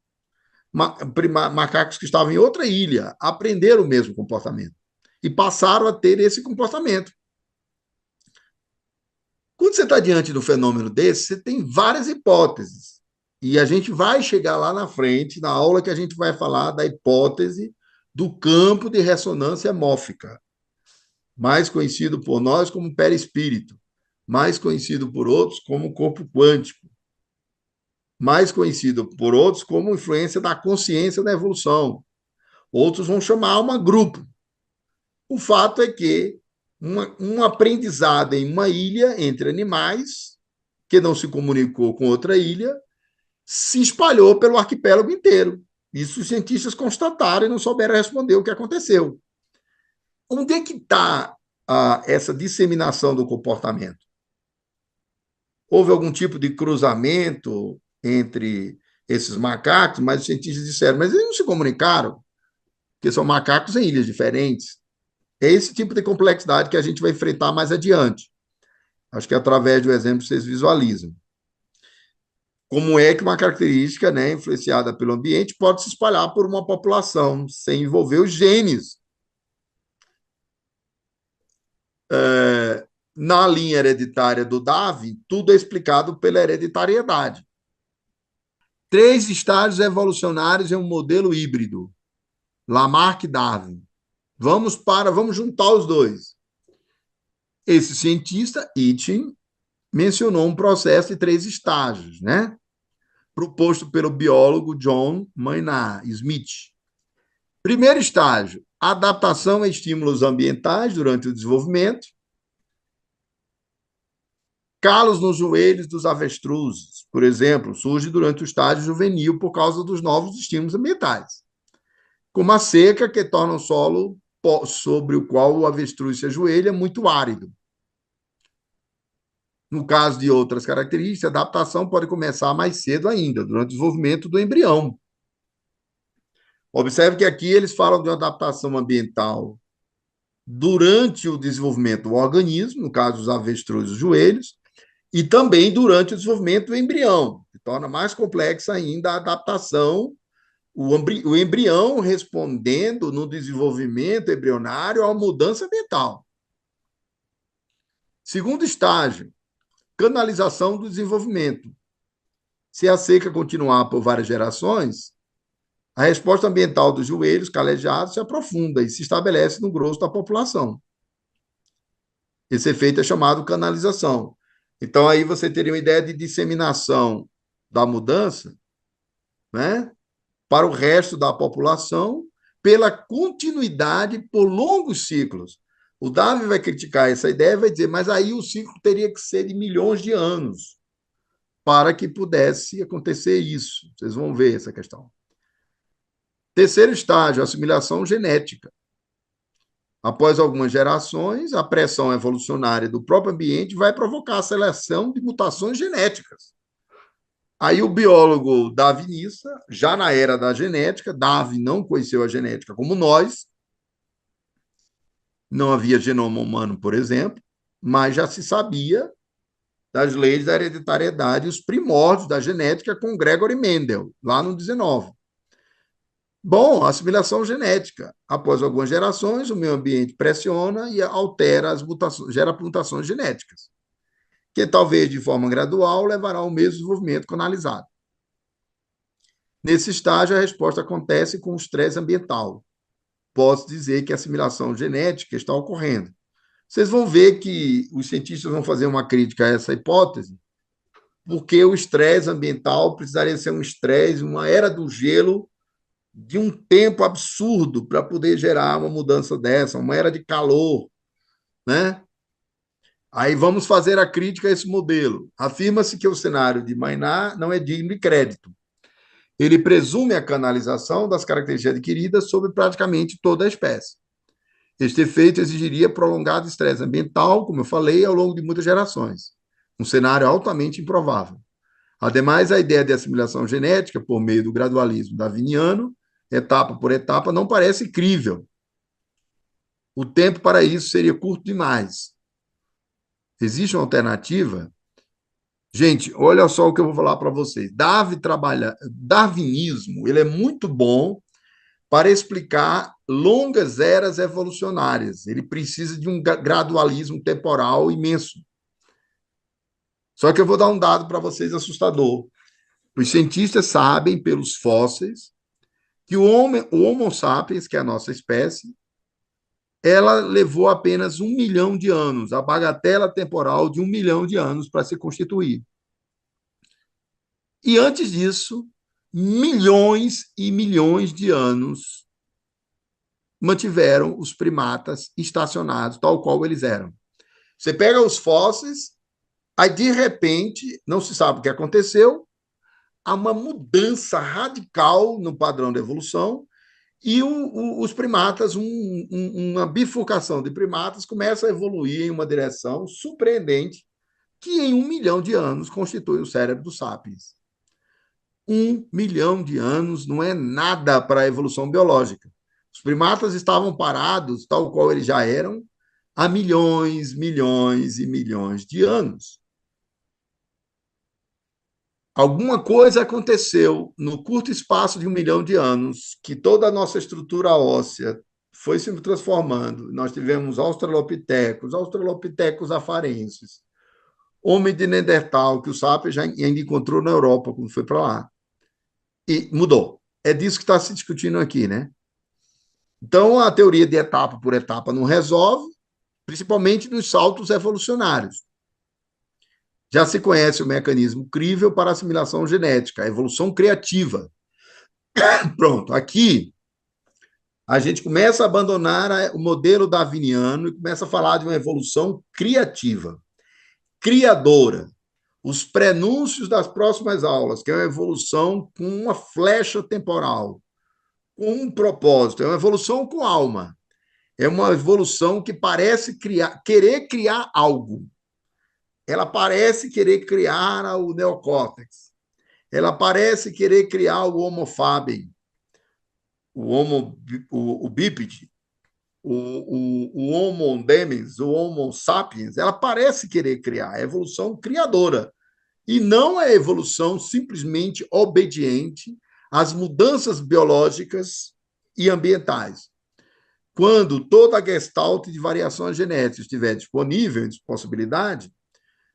macacos que estavam em outra ilha aprenderam o mesmo comportamento e passaram a ter esse comportamento. Quando você está diante de um fenômeno desse, você tem várias hipóteses. E a gente vai chegar lá na frente, na aula que a gente vai falar da hipótese do campo de ressonância mórfica, mais conhecido por nós como perispírito, mais conhecido por outros como corpo quântico, mais conhecido por outros como influência da consciência da evolução. Outros vão chamar alma grupo. O fato é que um aprendizado em uma ilha entre animais, que não se comunicou com outra ilha, se espalhou pelo arquipélago inteiro. Isso os cientistas constataram e não souberam responder o que aconteceu. Onde é que está essa disseminação do comportamento? Houve algum tipo de cruzamento entre esses macacos, mas os cientistas disseram, mas eles não se comunicaram, porque são macacos em ilhas diferentes. É esse tipo de complexidade que a gente vai enfrentar mais adiante. Acho que através do exemplo vocês visualizam. Como é que uma característica, né, influenciada pelo ambiente pode se espalhar por uma população sem envolver os genes. Na linha hereditária do Darwin, tudo é explicado pela hereditariedade. 3 estágios evolucionários em um modelo híbrido. Lamarck e Darwin. Vamos juntar os dois. Esse cientista, Itchin, mencionou um processo de 3 estágios, né? Proposto pelo biólogo John Maynard Smith. Primeiro estágio, adaptação a estímulos ambientais durante o desenvolvimento. Calos nos joelhos dos avestruzes, por exemplo, surge durante o estágio juvenil por causa dos novos estímulos ambientais. Como a seca, que torna o solo sobre o qual o avestruz se ajoelha muito árido. No caso de outras características, a adaptação pode começar mais cedo ainda, durante o desenvolvimento do embrião. Observe que aqui eles falam de uma adaptação ambiental durante o desenvolvimento do organismo, no caso os avestruz, os joelhos, e também durante o desenvolvimento do embrião, que torna mais complexa ainda a adaptação, o embrião respondendo no desenvolvimento embrionário a uma mudança ambiental. Segundo estágio, canalização do desenvolvimento. Se a seca continuar por várias gerações, a resposta ambiental dos joelhos calejados se aprofunda e se estabelece no grosso da população. Esse efeito é chamado canalização. Então, aí você teria uma ideia de disseminação da mudança, né, para o resto da população, pela continuidade por longos ciclos. O Darwin vai criticar essa ideia e vai dizer, mas aí o ciclo teria que ser de milhões de anos para que pudesse acontecer isso. Vocês vão ver essa questão. Terceiro estágio, assimilação genética. Após algumas gerações, a pressão evolucionária do próprio ambiente vai provocar a seleção de mutações genéticas. Aí o biólogo darwinista, já na era da genética, Darwin não conheceu a genética como nós, não havia genoma humano, por exemplo, mas já se sabia das leis da hereditariedade, os primórdios da genética com Gregory Mendel, lá no 19. Bom, assimilação genética. Após algumas gerações, o meio ambiente pressiona e altera as mutações, gera mutações genéticas, que talvez de forma gradual levará ao mesmo desenvolvimento canalizado. Nesse estágio, a resposta acontece com o estresse ambiental. Posso dizer que a assimilação genética está ocorrendo. Vocês vão ver que os cientistas vão fazer uma crítica a essa hipótese, porque o estresse ambiental precisaria ser um estresse, uma era do gelo de um tempo absurdo para poder gerar uma mudança dessa, uma era de calor, né? Aí vamos fazer a crítica a esse modelo. Afirma-se que o cenário de Maynard não é digno de crédito. Ele presume a canalização das características adquiridas sobre praticamente toda a espécie. Este efeito exigiria prolongado estresse ambiental, como eu falei, ao longo de muitas gerações. Um cenário altamente improvável. Ademais, a ideia de assimilação genética por meio do gradualismo darwiniano, etapa por etapa, não parece crível. O tempo para isso seria curto demais. Existe uma alternativa? Gente, olha só o que eu vou falar para vocês. Darwinismo, ele é muito bom para explicar longas eras evolucionárias. Ele precisa de um gradualismo temporal imenso. Só que eu vou dar um dado para vocês assustador. Os cientistas sabem, pelos fósseis, que o Homo sapiens, que é a nossa espécie, ela levou apenas 1 milhão de anos, a bagatela temporal de 1 milhão de anos para se constituir. E antes disso, milhões e milhões de anos mantiveram os primatas estacionados, tal qual eles eram. Você pega os fósseis, aí de repente, não se sabe o que aconteceu, há uma mudança radical no padrão da evolução e os primatas, uma bifurcação de primatas começa a evoluir em uma direção surpreendente que em 1 milhão de anos constitui o cérebro do sapiens. 1 milhão de anos não é nada para a evolução biológica. Os primatas estavam parados, tal qual eles já eram, há milhões, milhões e milhões de anos. Alguma coisa aconteceu no curto espaço de 1 milhão de anos, que toda a nossa estrutura óssea foi se transformando. Nós tivemos australopitecos afarenses, homem de Neandertal, que o Sapiens já ainda encontrou na Europa quando foi para lá. E mudou. É disso que está se discutindo aqui, né? Então, a teoria de etapa por etapa não resolve, principalmente nos saltos evolucionários. Já se conhece o mecanismo crível para assimilação genética, a evolução criativa. Pronto, aqui a gente começa a abandonar o modelo darwiniano e começa a falar de uma evolução criativa, criadora. Os prenúncios das próximas aulas, que é uma evolução com uma flecha temporal, com um propósito, é uma evolução com alma. É uma evolução que parece querer criar algo. Ela parece querer criar o neocórtex. Ela parece querer criar o Homo faber. o Homo, o bípede, o Homo demens, o Homo sapiens, ela parece querer criar, é a evolução criadora, e não a evolução simplesmente obediente às mudanças biológicas e ambientais. Quando toda a gestalt de variações genéticas estiver disponível, possibilidade,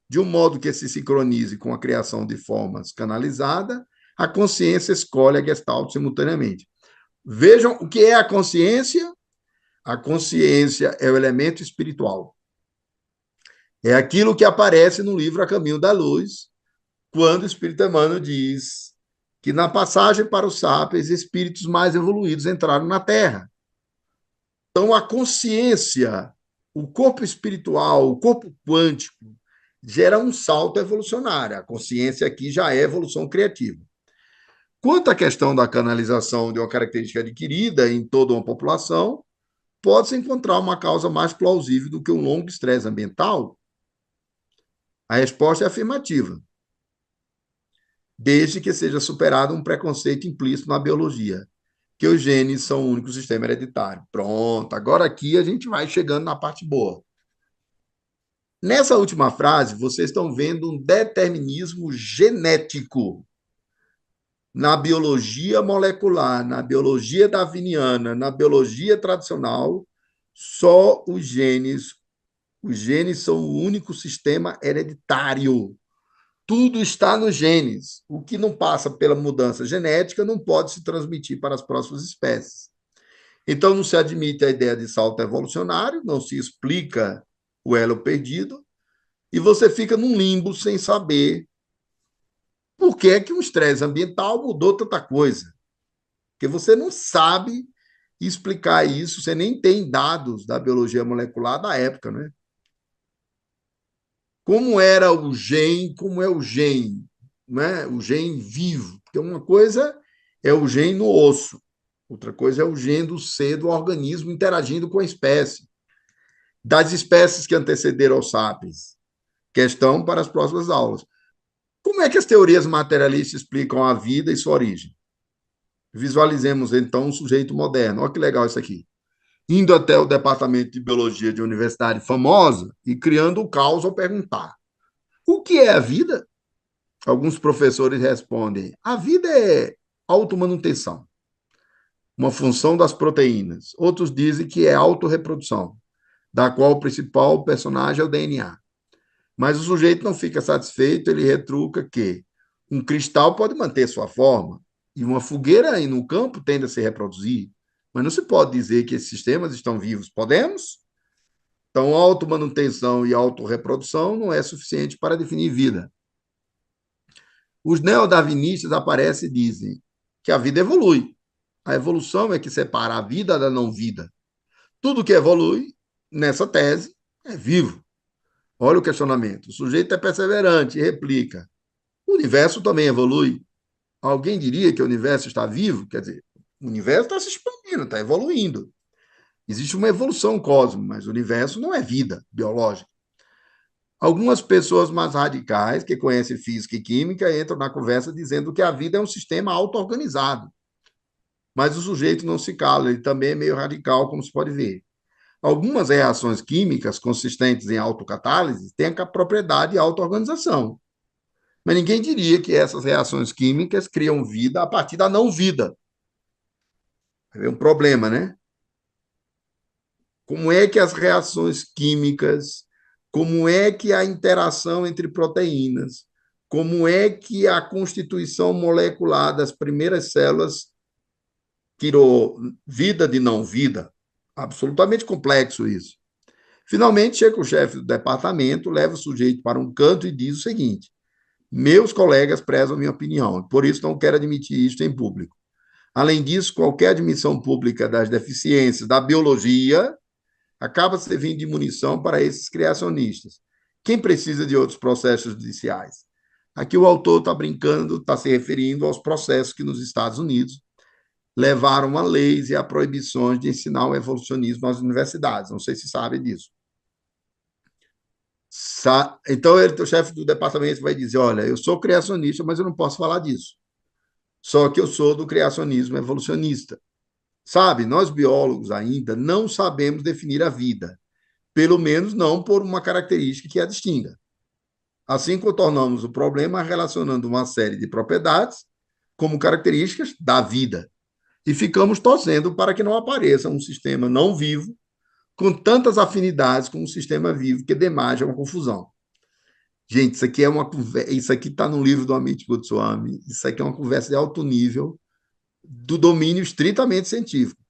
de um modo que se sincronize com a criação de formas canalizada, a consciência escolhe a gestalt simultaneamente. Vejam o que é a consciência. A consciência é o elemento espiritual. É aquilo que aparece no livro A Caminho da Luz, quando o Espírito Emmanuel diz que na passagem para os sapiens, espíritos mais evoluídos entraram na Terra. Então, a consciência, o corpo espiritual, o corpo quântico, gera um salto evolucionário. A consciência aqui já é evolução criativa. Quanto à questão da canalização de uma característica adquirida em toda uma população, pode-se encontrar uma causa mais plausível do que um longo estresse ambiental? A resposta é afirmativa, desde que seja superado um preconceito implícito na biologia, que os genes são o único sistema hereditário. Pronto, agora aqui a gente vai chegando na parte boa. Nessa última frase, vocês estão vendo um determinismo genético na biologia molecular, na biologia darwiniana, na biologia tradicional. Só os genes são o único sistema hereditário. Tudo está nos genes. O que não passa pela mudança genética não pode se transmitir para as próximas espécies. Então, não se admite a ideia de salto evolucionário, não se explica o elo perdido, e você fica num limbo sem saber por que é que o estresse ambiental mudou tanta coisa. Porque você não sabe explicar isso, você nem tem dados da biologia molecular da época, né? Como era o gene, como é o gene, né? O gene vivo. Porque uma coisa é o gene no osso, outra coisa é o gene do ser do organismo interagindo com a espécie. Das espécies que antecederam aos sapiens. Questão para as próximas aulas. Como é que as teorias materialistas explicam a vida e sua origem? Visualizemos, então, um sujeito moderno. Olha que legal isso aqui. Indo até o departamento de biologia de uma universidade famosa e criando o caos ao perguntar: o que é a vida? Alguns professores respondem: a vida é automanutenção, uma função das proteínas. Outros dizem que é autorreprodução, da qual o principal personagem é o DNA. Mas o sujeito não fica satisfeito, ele retruca que um cristal pode manter sua forma e uma fogueira aí no campo tende a se reproduzir, mas não se pode dizer que esses sistemas estão vivos. Podemos? Então, automanutenção e autorreprodução não é suficiente para definir vida. Os neodarwinistas aparecem e dizem que a vida evolui. A evolução é que separa a vida da não vida. Tudo que evolui, nessa tese, é vivo. Olha o questionamento. O sujeito é perseverante e replica: o universo também evolui. Alguém diria que o universo está vivo? Quer dizer, o universo está se expandindo, está evoluindo. Existe uma evolução cósmica, mas o universo não é vida biológica. Algumas pessoas mais radicais, que conhecem física e química, entram na conversa dizendo que a vida é um sistema auto-organizado. Mas o sujeito não se cala, ele também é meio radical, como se pode ver. Algumas reações químicas consistentes em autocatálise têm a propriedade de auto-organização. Mas ninguém diria que essas reações químicas criam vida a partir da não-vida. É um problema, né? Como é que as reações químicas, como é que a interação entre proteínas, como é que a constituição molecular das primeiras células tirou vida de não vida? Absolutamente complexo isso. Finalmente, chega o chefe do departamento, leva o sujeito para um canto e diz o seguinte: meus colegas prezam minha opinião, por isso não quero admitir isso em público. Além disso, qualquer admissão pública das deficiências da biologia acaba servindo de munição para esses criacionistas. Quem precisa de outros processos judiciais? Aqui o autor está brincando, está se referindo aos processos que nos Estados Unidos levaram a leis e a proibições de ensinar o evolucionismo nas universidades. Não sei se sabe disso. Então, o chefe do departamento vai dizer: olha, eu sou criacionista, mas eu não posso falar disso. Só que eu sou do criacionismo evolucionista. Sabe, nós biólogos ainda não sabemos definir a vida, pelo menos não por uma característica que a distinga. Assim contornamos o problema relacionando uma série de propriedades como características da vida e ficamos torcendo para que não apareça um sistema não vivo com tantas afinidades com um sistema vivo que demaja uma confusão. Gente, isso aqui é uma conversa, isso aqui está no livro do Amit Goswami, isso aqui é uma conversa de alto nível do domínio estritamente científico.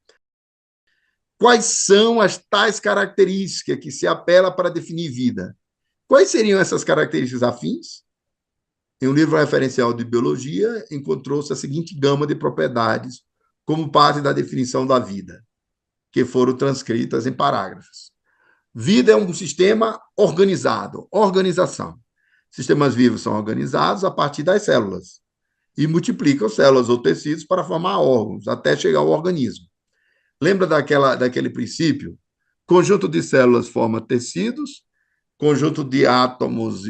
Quais são as tais características que se apela para definir vida? Quais seriam essas características afins? Em um livro referencial de biologia, encontrou-se a seguinte gama de propriedades como parte da definição da vida, que foram transcritas em parágrafos. Vida é um sistema organizado, organização. Sistemas vivos são organizados a partir das células e multiplicam células ou tecidos para formar órgãos, até chegar ao organismo. Lembra daquele princípio? Conjunto de células forma tecidos, conjunto de átomos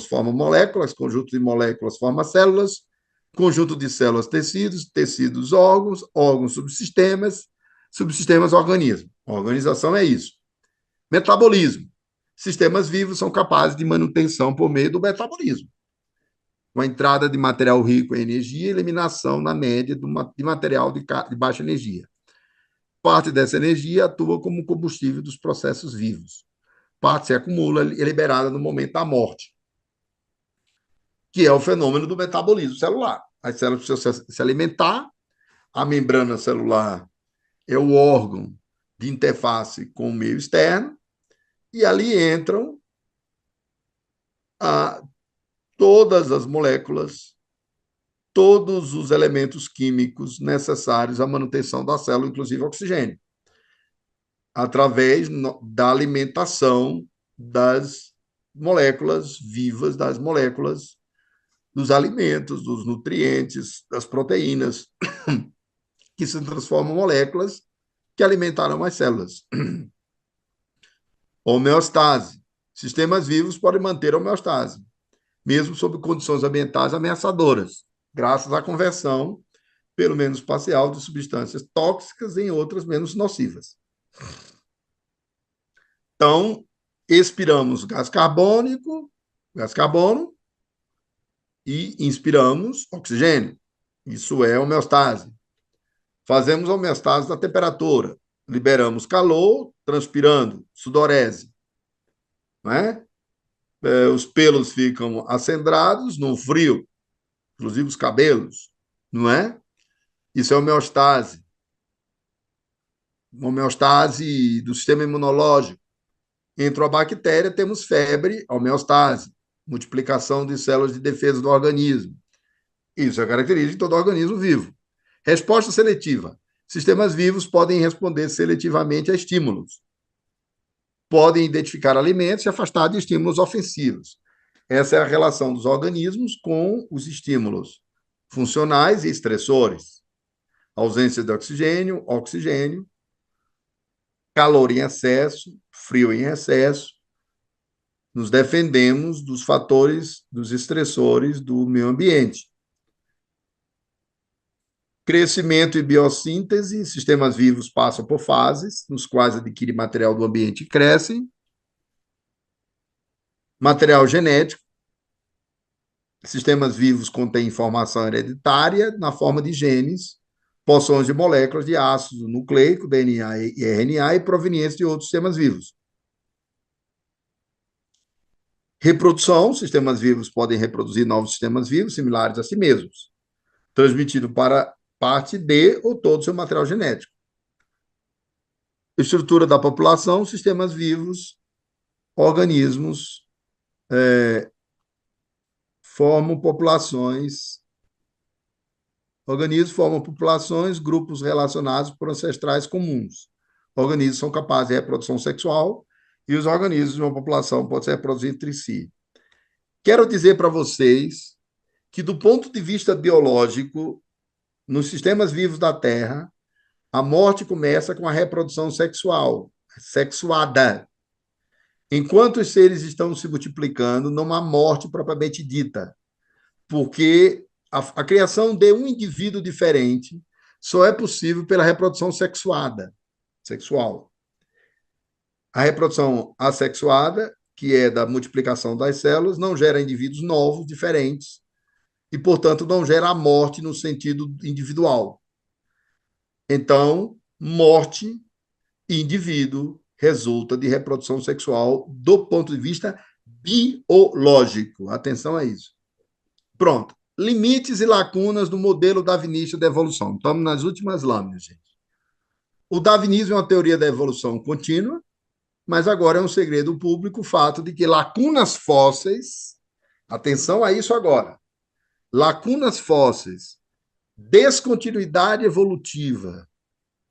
forma moléculas, conjunto de moléculas forma células, conjunto de células tecidos, tecidos órgãos, órgãos subsistemas, subsistemas organismos. Organização é isso. Metabolismo. Sistemas vivos são capazes de manutenção por meio do metabolismo, com a entrada de material rico em energia e eliminação, na média, de material de baixa energia. Parte dessa energia atua como combustível dos processos vivos. Parte se acumula e é liberada no momento da morte, que é o fenômeno do metabolismo celular. As células precisam se alimentar, a membrana celular é o órgão de interface com o meio externo, e ali entram todas as moléculas, todos os elementos químicos necessários à manutenção da célula, inclusive oxigênio, através da alimentação das moléculas vivas, das moléculas dos alimentos, dos nutrientes, das proteínas, que se transformam em moléculas que alimentarão as células. Homeostase. Sistemas vivos podem manter a homeostase, mesmo sob condições ambientais ameaçadoras, graças à conversão, pelo menos parcial, de substâncias tóxicas em outras menos nocivas. Então, expiramos gás carbônico, gás carbono, e inspiramos oxigênio. Isso é homeostase. Fazemos homeostase da temperatura. Liberamos calor, transpirando, sudorese. Não é? Os pelos ficam acendrados no frio, inclusive os cabelos, não é? Isso é homeostase. Homeostase do sistema imunológico. Entrou a bactéria, temos febre, homeostase, multiplicação de células de defesa do organismo. Isso é característica de todo organismo vivo. Resposta seletiva. Sistemas vivos podem responder seletivamente a estímulos. Podem identificar alimentos e afastar de estímulos ofensivos. Essa é a relação dos organismos com os estímulos funcionais e estressores. Ausência de oxigênio, oxigênio, calor em excesso, frio em excesso. Nos defendemos dos fatores, dos estressores do meio ambiente. Crescimento e biossíntese, sistemas vivos passam por fases, nos quais adquirem material do ambiente e crescem. Material genético, sistemas vivos contêm informação hereditária na forma de genes, porções de moléculas de ácido nucleico, DNA e RNA, e provenientes de outros sistemas vivos. Reprodução, sistemas vivos podem reproduzir novos sistemas vivos similares a si mesmos, transmitido para parte de ou todo o seu material genético. Estrutura da população, sistemas vivos, organismos formam populações, grupos relacionados por ancestrais comuns. Organismos são capazes de reprodução sexual e os organismos de uma população podem se reproduzir entre si. Quero dizer para vocês que, do ponto de vista biológico, nos sistemas vivos da Terra, a morte começa com a reprodução sexual, sexuada. Enquanto os seres estão se multiplicando, não há morte propriamente dita, porque a criação de um indivíduo diferente só é possível pela reprodução sexual. A reprodução assexuada, que é da multiplicação das células, não gera indivíduos novos, diferentes, e, portanto, não gera a morte no sentido individual. Então, morte e indivíduo resulta de reprodução sexual do ponto de vista biológico. Atenção a isso. Pronto. Limites e lacunas do modelo darwinista da evolução. Estamos nas últimas lâminas, gente. O darwinismo é uma teoria da evolução contínua, mas agora é um segredo público o fato de que lacunas fósseis, atenção a isso agora, lacunas fósseis, descontinuidade evolutiva,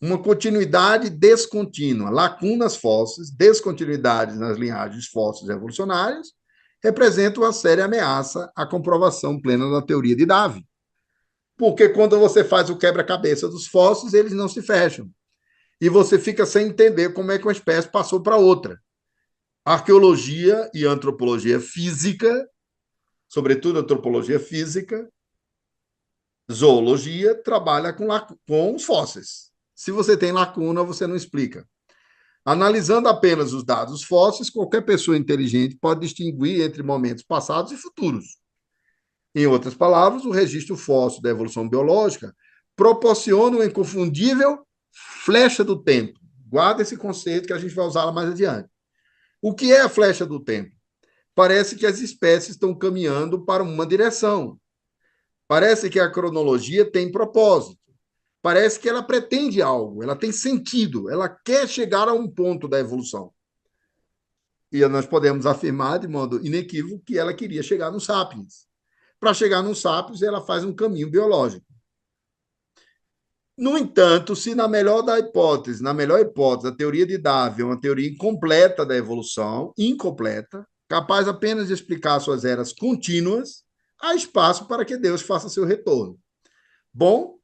uma continuidade descontínua, lacunas fósseis, descontinuidades nas linhagens fósseis evolucionárias, representam uma séria ameaça à comprovação plena da teoria de Darwin. Porque quando você faz o quebra-cabeça dos fósseis, eles não se fecham. E você fica sem entender como é que uma espécie passou para outra. Arqueologia e antropologia física, sobretudo antropologia física, zoologia, trabalha com os fósseis. Se você tem lacuna, você não explica. Analisando apenas os dados fósseis, qualquer pessoa inteligente pode distinguir entre momentos passados e futuros. Em outras palavras, o registro fóssil da evolução biológica proporciona uma inconfundível flecha do tempo. Guarda esse conceito que a gente vai usar lá mais adiante. O que é a flecha do tempo? Parece que as espécies estão caminhando para uma direção. Parece que a cronologia tem propósito. Parece que ela pretende algo, ela tem sentido, ela quer chegar a um ponto da evolução. E nós podemos afirmar de modo inequívoco que ela queria chegar nos sapiens. Para chegar nos sapiens, ela faz um caminho biológico. No entanto, se na melhor hipótese, a teoria de Darwin é uma teoria incompleta da evolução, incompleta, capaz apenas de explicar suas eras contínuas, há espaço para que Deus faça seu retorno. Bom,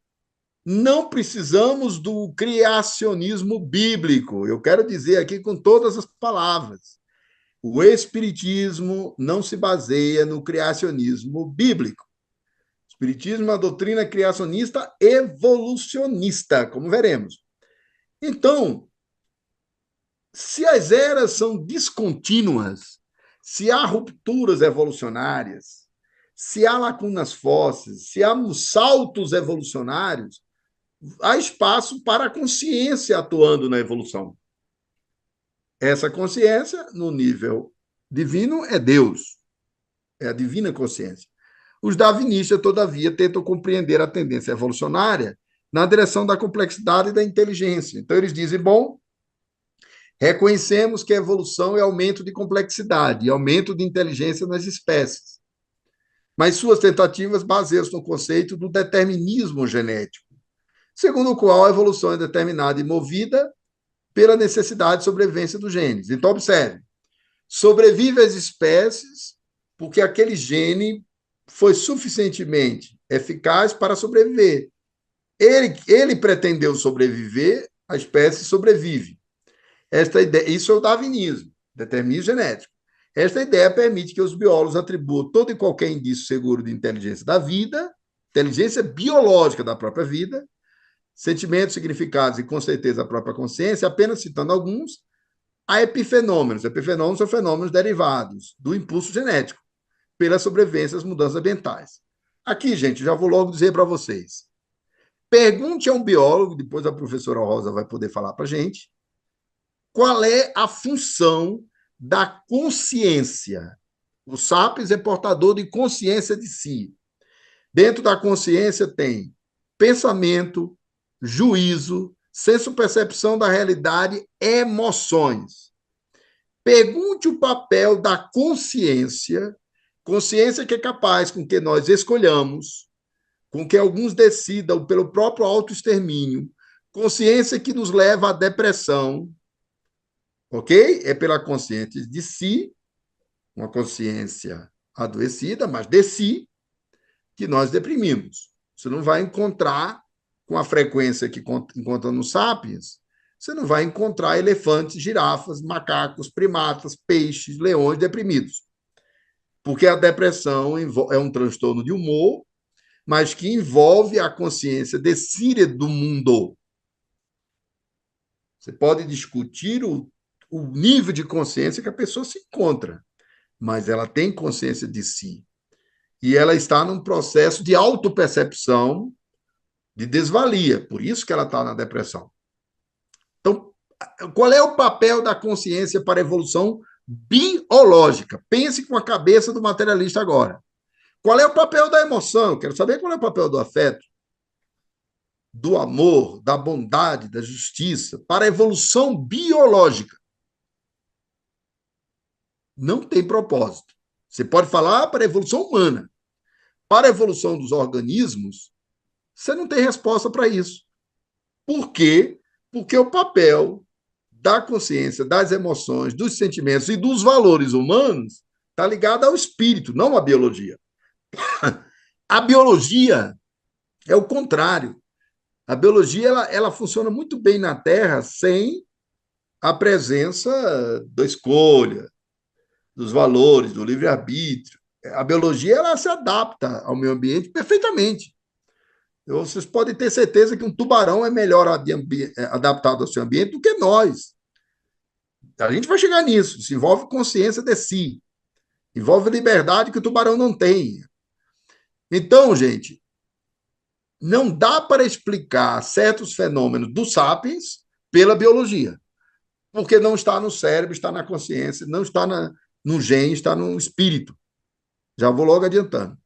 não precisamos do criacionismo bíblico. Eu quero dizer aqui com todas as palavras. O Espiritismo não se baseia no criacionismo bíblico. O Espiritismo é uma doutrina criacionista evolucionista, como veremos. Então, se as eras são descontínuas, se há rupturas evolucionárias, se há lacunas fósseis, se há saltos evolucionários, há espaço para a consciência atuando na evolução. Essa consciência, no nível divino, é Deus, é a divina consciência. Os darwinistas, todavia, tentam compreender a tendência evolucionária na direção da complexidade e da inteligência. Então, eles dizem, bom, reconhecemos que a evolução é aumento de complexidade e aumento de inteligência nas espécies. Mas suas tentativas baseiam-se no conceito do determinismo genético, segundo o qual a evolução é determinada e movida pela necessidade de sobrevivência dos genes. Então, observe, sobrevive as espécies porque aquele gene foi suficientemente eficaz para sobreviver. Ele pretendeu sobreviver, a espécie sobrevive. Esta ideia, isso é o darwinismo, determinismo genético. Esta ideia permite que os biólogos atribuam todo e qualquer indício seguro de inteligência da vida, inteligência biológica da própria vida, sentimentos, significados e, com certeza, a própria consciência, apenas citando alguns, a epifenômenos. Epifenômenos são fenômenos derivados do impulso genético, pela sobrevivência às mudanças ambientais. Aqui, gente, já vou logo dizer para vocês. Pergunte a um biólogo, depois a professora Rosa vai poder falar para a gente, qual é a função da consciência. O sapiens é portador de consciência de si. Dentro da consciência tem pensamento, juízo, senso-percepção da realidade, emoções. Pergunte o papel da consciência que é capaz com que nós escolhamos, com que alguns decidam pelo próprio autoextermínio, consciência que nos leva à depressão, ok? É pela consciência de si, uma consciência adoecida, mas de si, que nós deprimimos. Você não vai encontrar, com a frequência que encontra nos sapiens, você não vai encontrar elefantes, girafas, macacos, primatas, peixes, leões deprimidos. Porque a depressão é um transtorno de humor, mas que envolve a consciência de si e do mundo. Você pode discutir o nível de consciência que a pessoa se encontra, mas ela tem consciência de si. E ela está num processo de autopercepção, de desvalia. Por isso que ela está na depressão. Então, qual é o papel da consciência para a evolução biológica? Pense com a cabeça do materialista agora. Qual é o papel da emoção? Quero saber qual é o papel do afeto, do amor, da bondade, da justiça para a evolução biológica. Não tem propósito. Você pode falar para a evolução humana. Para a evolução dos organismos, você não tem resposta para isso. Por quê? Porque o papel da consciência, das emoções, dos sentimentos e dos valores humanos está ligado ao espírito, não à biologia. A biologia é o contrário. A biologia ela funciona muito bem na Terra sem a presença da escolha, dos valores, do livre-arbítrio. A biologia ela se adapta ao meio ambiente perfeitamente. Vocês podem ter certeza que um tubarão é melhor adaptado ao seu ambiente do que nós. A gente vai chegar nisso. Isso envolve consciência de si. Envolve liberdade que o tubarão não tem. Então, gente, não dá para explicar certos fenômenos do sapiens pela biologia, porque não está no cérebro, está na consciência, não está no gene, está no espírito. Já vou logo adiantando.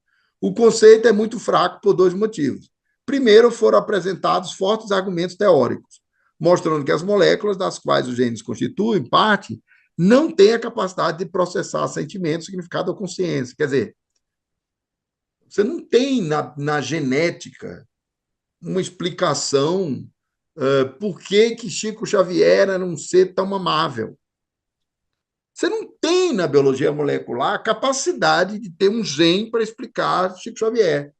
O conceito é muito fraco por dois motivos. Primeiro, foram apresentados fortes argumentos teóricos, mostrando que as moléculas das quais os genes constituem parte não têm a capacidade de processar sentimentos, significado ou consciência. Quer dizer, você não tem na genética uma explicação por que Chico Xavier era um ser tão amável. Você não tem na biologia molecular a capacidade de ter um gene para explicar Chico Xavier.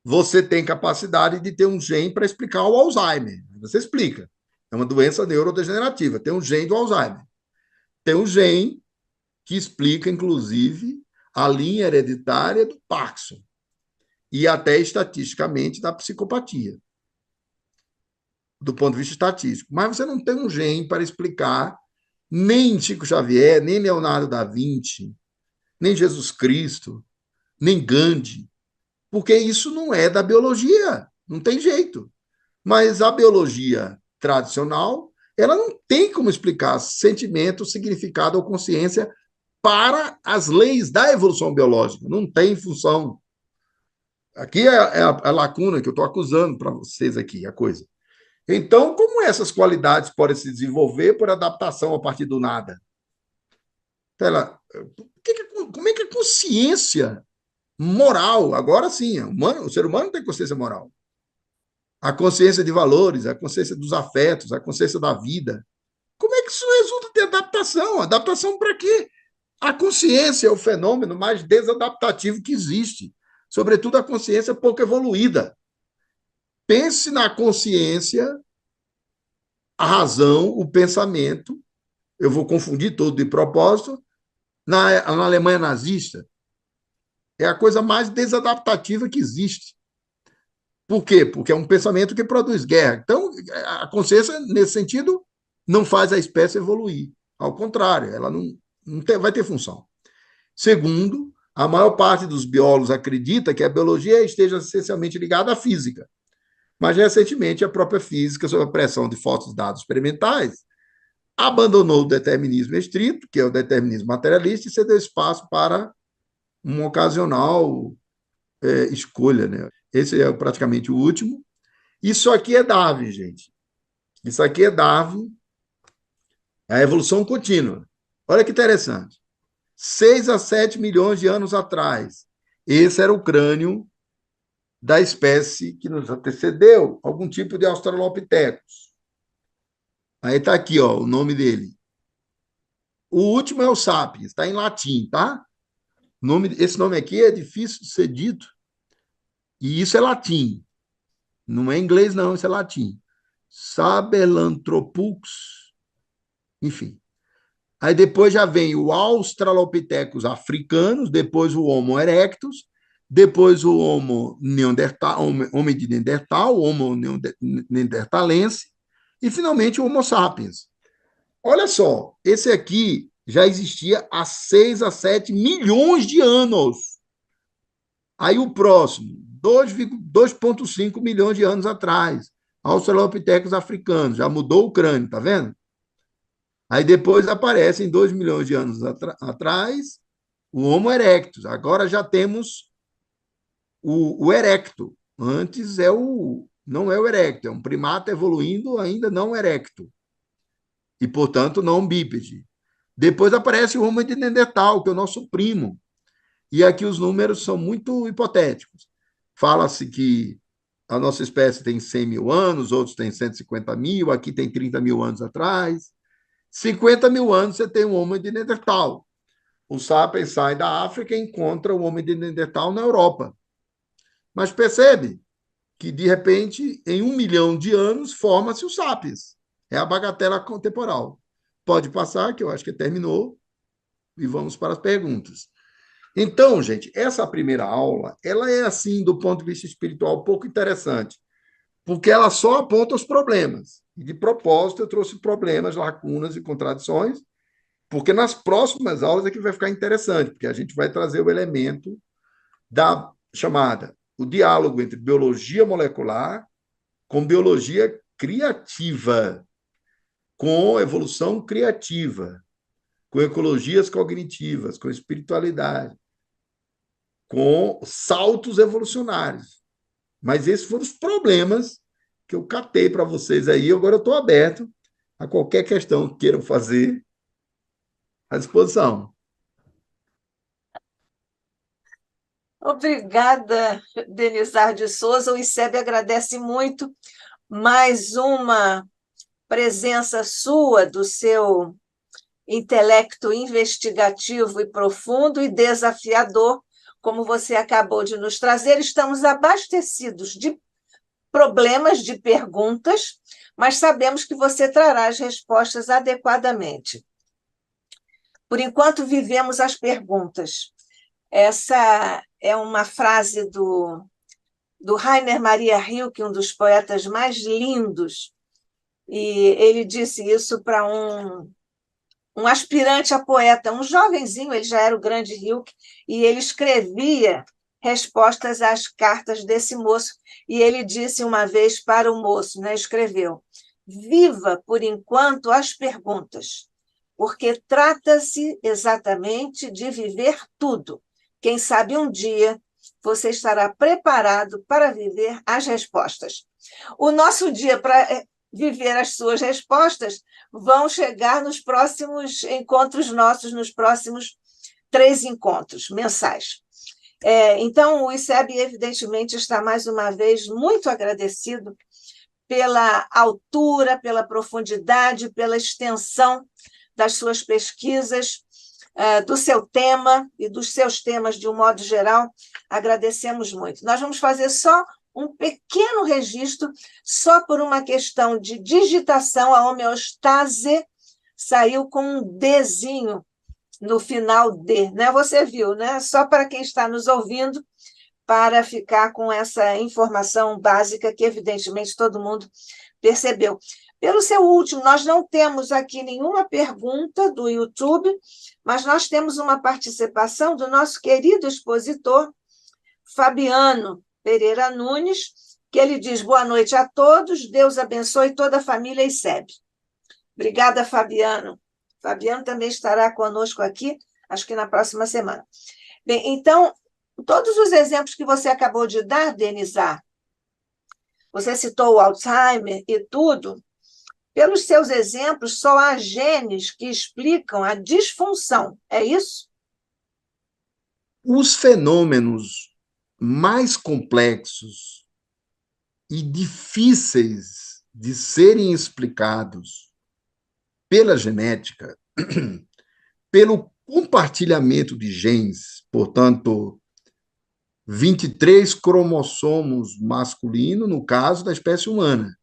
Você tem capacidade de ter um gene para explicar o Alzheimer. Você explica. É uma doença neurodegenerativa. Tem um gene do Alzheimer. Tem um gene que explica, inclusive, a linha hereditária do Parkinson e até estatisticamente da psicopatia, do ponto de vista estatístico. Mas você não tem um gene para explicar nem Chico Xavier, nem Leonardo da Vinci, nem Jesus Cristo, nem Gandhi, porque isso não é da biologia, não tem jeito. Mas a biologia tradicional, ela não tem como explicar sentimento, significado ou consciência para as leis da evolução biológica, não tem função. Aqui é a lacuna que eu estou acusando para vocês aqui, a coisa. Então, como essas qualidades podem se desenvolver por adaptação a partir do nada? Como é que a consciência moral, agora sim, o ser humano tem consciência moral. A consciência de valores, a consciência dos afetos, a consciência da vida. Como é que isso resulta de adaptação? Adaptação para quê? A consciência é o fenômeno mais desadaptativo que existe, sobretudo a consciência pouco evoluída. Pense na consciência, a razão, o pensamento, eu vou confundir tudo de propósito, na Alemanha nazista. É a coisa mais desadaptativa que existe. Por quê? Porque é um pensamento que produz guerra. Então, a consciência, nesse sentido, não faz a espécie evoluir. Ao contrário, ela não vai ter função. Segundo, a maior parte dos biólogos acredita que a biologia esteja essencialmente ligada à física. Mas, recentemente, a própria física, sob a pressão de fortes dados experimentais, abandonou o determinismo estrito, que é o determinismo materialista, e cedeu espaço para uma ocasional escolha. Né? Esse é praticamente o último. Isso aqui é Darwin, gente. Isso aqui é Darwin, é a evolução contínua. Olha que interessante. 6 a 7 milhões de anos atrás, esse era o crânio da espécie que nos antecedeu, algum tipo de Australopithecus. Aí está aqui, ó, o nome dele. O último é o Sapiens, está em latim, tá? Esse nome aqui é difícil de ser dito, e isso é latim. Não é inglês, não, isso é latim. Sahelanthropus, enfim. Aí depois já vem o Australopithecus africanos, depois o Homo erectus, depois o Homo neandertal, homem de Neandertal, o Homo neandertalense, e finalmente o Homo sapiens. Olha só, esse aqui já existia há 6 a 7 milhões de anos. Aí o próximo, 2,5 milhões de anos atrás, Australopithecus africanos, já mudou o crânio, tá vendo? Aí depois aparecem 2 milhões de anos atrás o Homo erectus. Agora já temos o erecto. Antes não é o erecto, é um primata evoluindo ainda não erecto. E, portanto, não bípede. Depois aparece o Homo de Neandertal, que é o nosso primo. E aqui os números são muito hipotéticos. Fala-se que a nossa espécie tem 100 mil anos, outros têm 150 mil, aqui tem 30 mil anos atrás. 50 mil anos você tem o Homo de Neandertal. O Sapiens sai da África e encontra o Homo de Neandertal na Europa. Mas percebe que, de repente, em 1 milhão de anos, forma-se o Sapiens. É a bagatela contemporânea. Pode passar, que eu acho que terminou, e vamos para as perguntas. Então, gente, essa primeira aula, ela é, assim, do ponto de vista espiritual, um pouco interessante, porque ela só aponta os problemas. E, de propósito, eu trouxe problemas, lacunas e contradições, porque nas próximas aulas é que vai ficar interessante, porque a gente vai trazer o elemento da chamada, o diálogo entre biologia molecular com biologia criativa, com evolução criativa, com ecologias cognitivas, com espiritualidade, com saltos evolucionários. Mas esses foram os problemas que eu catei para vocês aí. Agora eu estou aberto a qualquer questão que queiram fazer à disposição. Obrigada, Denizar de Souza. O ICEB agradece muito mais uma presença sua, do seu intelecto investigativo e profundo e desafiador, como você acabou de nos trazer. Estamos abastecidos de problemas, de perguntas, mas sabemos que você trará as respostas adequadamente. Por enquanto, vivemos as perguntas. Essa é uma frase do Rainer Maria Rilke, um dos poetas mais lindos, e ele disse isso para um aspirante a poeta, um jovenzinho, ele já era o grande Rilke, e ele escrevia respostas às cartas desse moço, e ele disse uma vez para o moço, né, escreveu: viva, por enquanto, as perguntas, porque trata-se exatamente de viver tudo. Quem sabe um dia você estará preparado para viver as respostas. O nosso dia para viver as suas respostas vão chegar nos próximos encontros nossos, nos próximos 3 encontros mensais. Então, o ICEB, evidentemente, está mais uma vez muito agradecido pela altura, pela profundidade, pela extensão das suas pesquisas, do seu tema e dos seus temas de um modo geral. Agradecemos muito. Nós vamos fazer só um pequeno registro, só por uma questão de digitação, a homeostase saiu com um Dzinho no final D, né? Você viu, né? Só para quem está nos ouvindo, para ficar com essa informação básica que, evidentemente, todo mundo percebeu. Pelo seu último, nós não temos aqui nenhuma pergunta do YouTube, mas nós temos uma participação do nosso querido expositor, Fabiano Pereira Nunes, que ele diz: boa noite a todos, Deus abençoe toda a família ICEB. Obrigada, Fabiano. Fabiano também estará conosco aqui, acho que na próxima semana. Bem, então, todos os exemplos que você acabou de dar, Denizar, você citou o Alzheimer e tudo, pelos seus exemplos, só há genes que explicam a disfunção, é isso? Os fenômenos mais complexos e difíceis de serem explicados pela genética, pelo compartilhamento de genes, portanto, 23 cromossomos masculinos, no caso da espécie humana,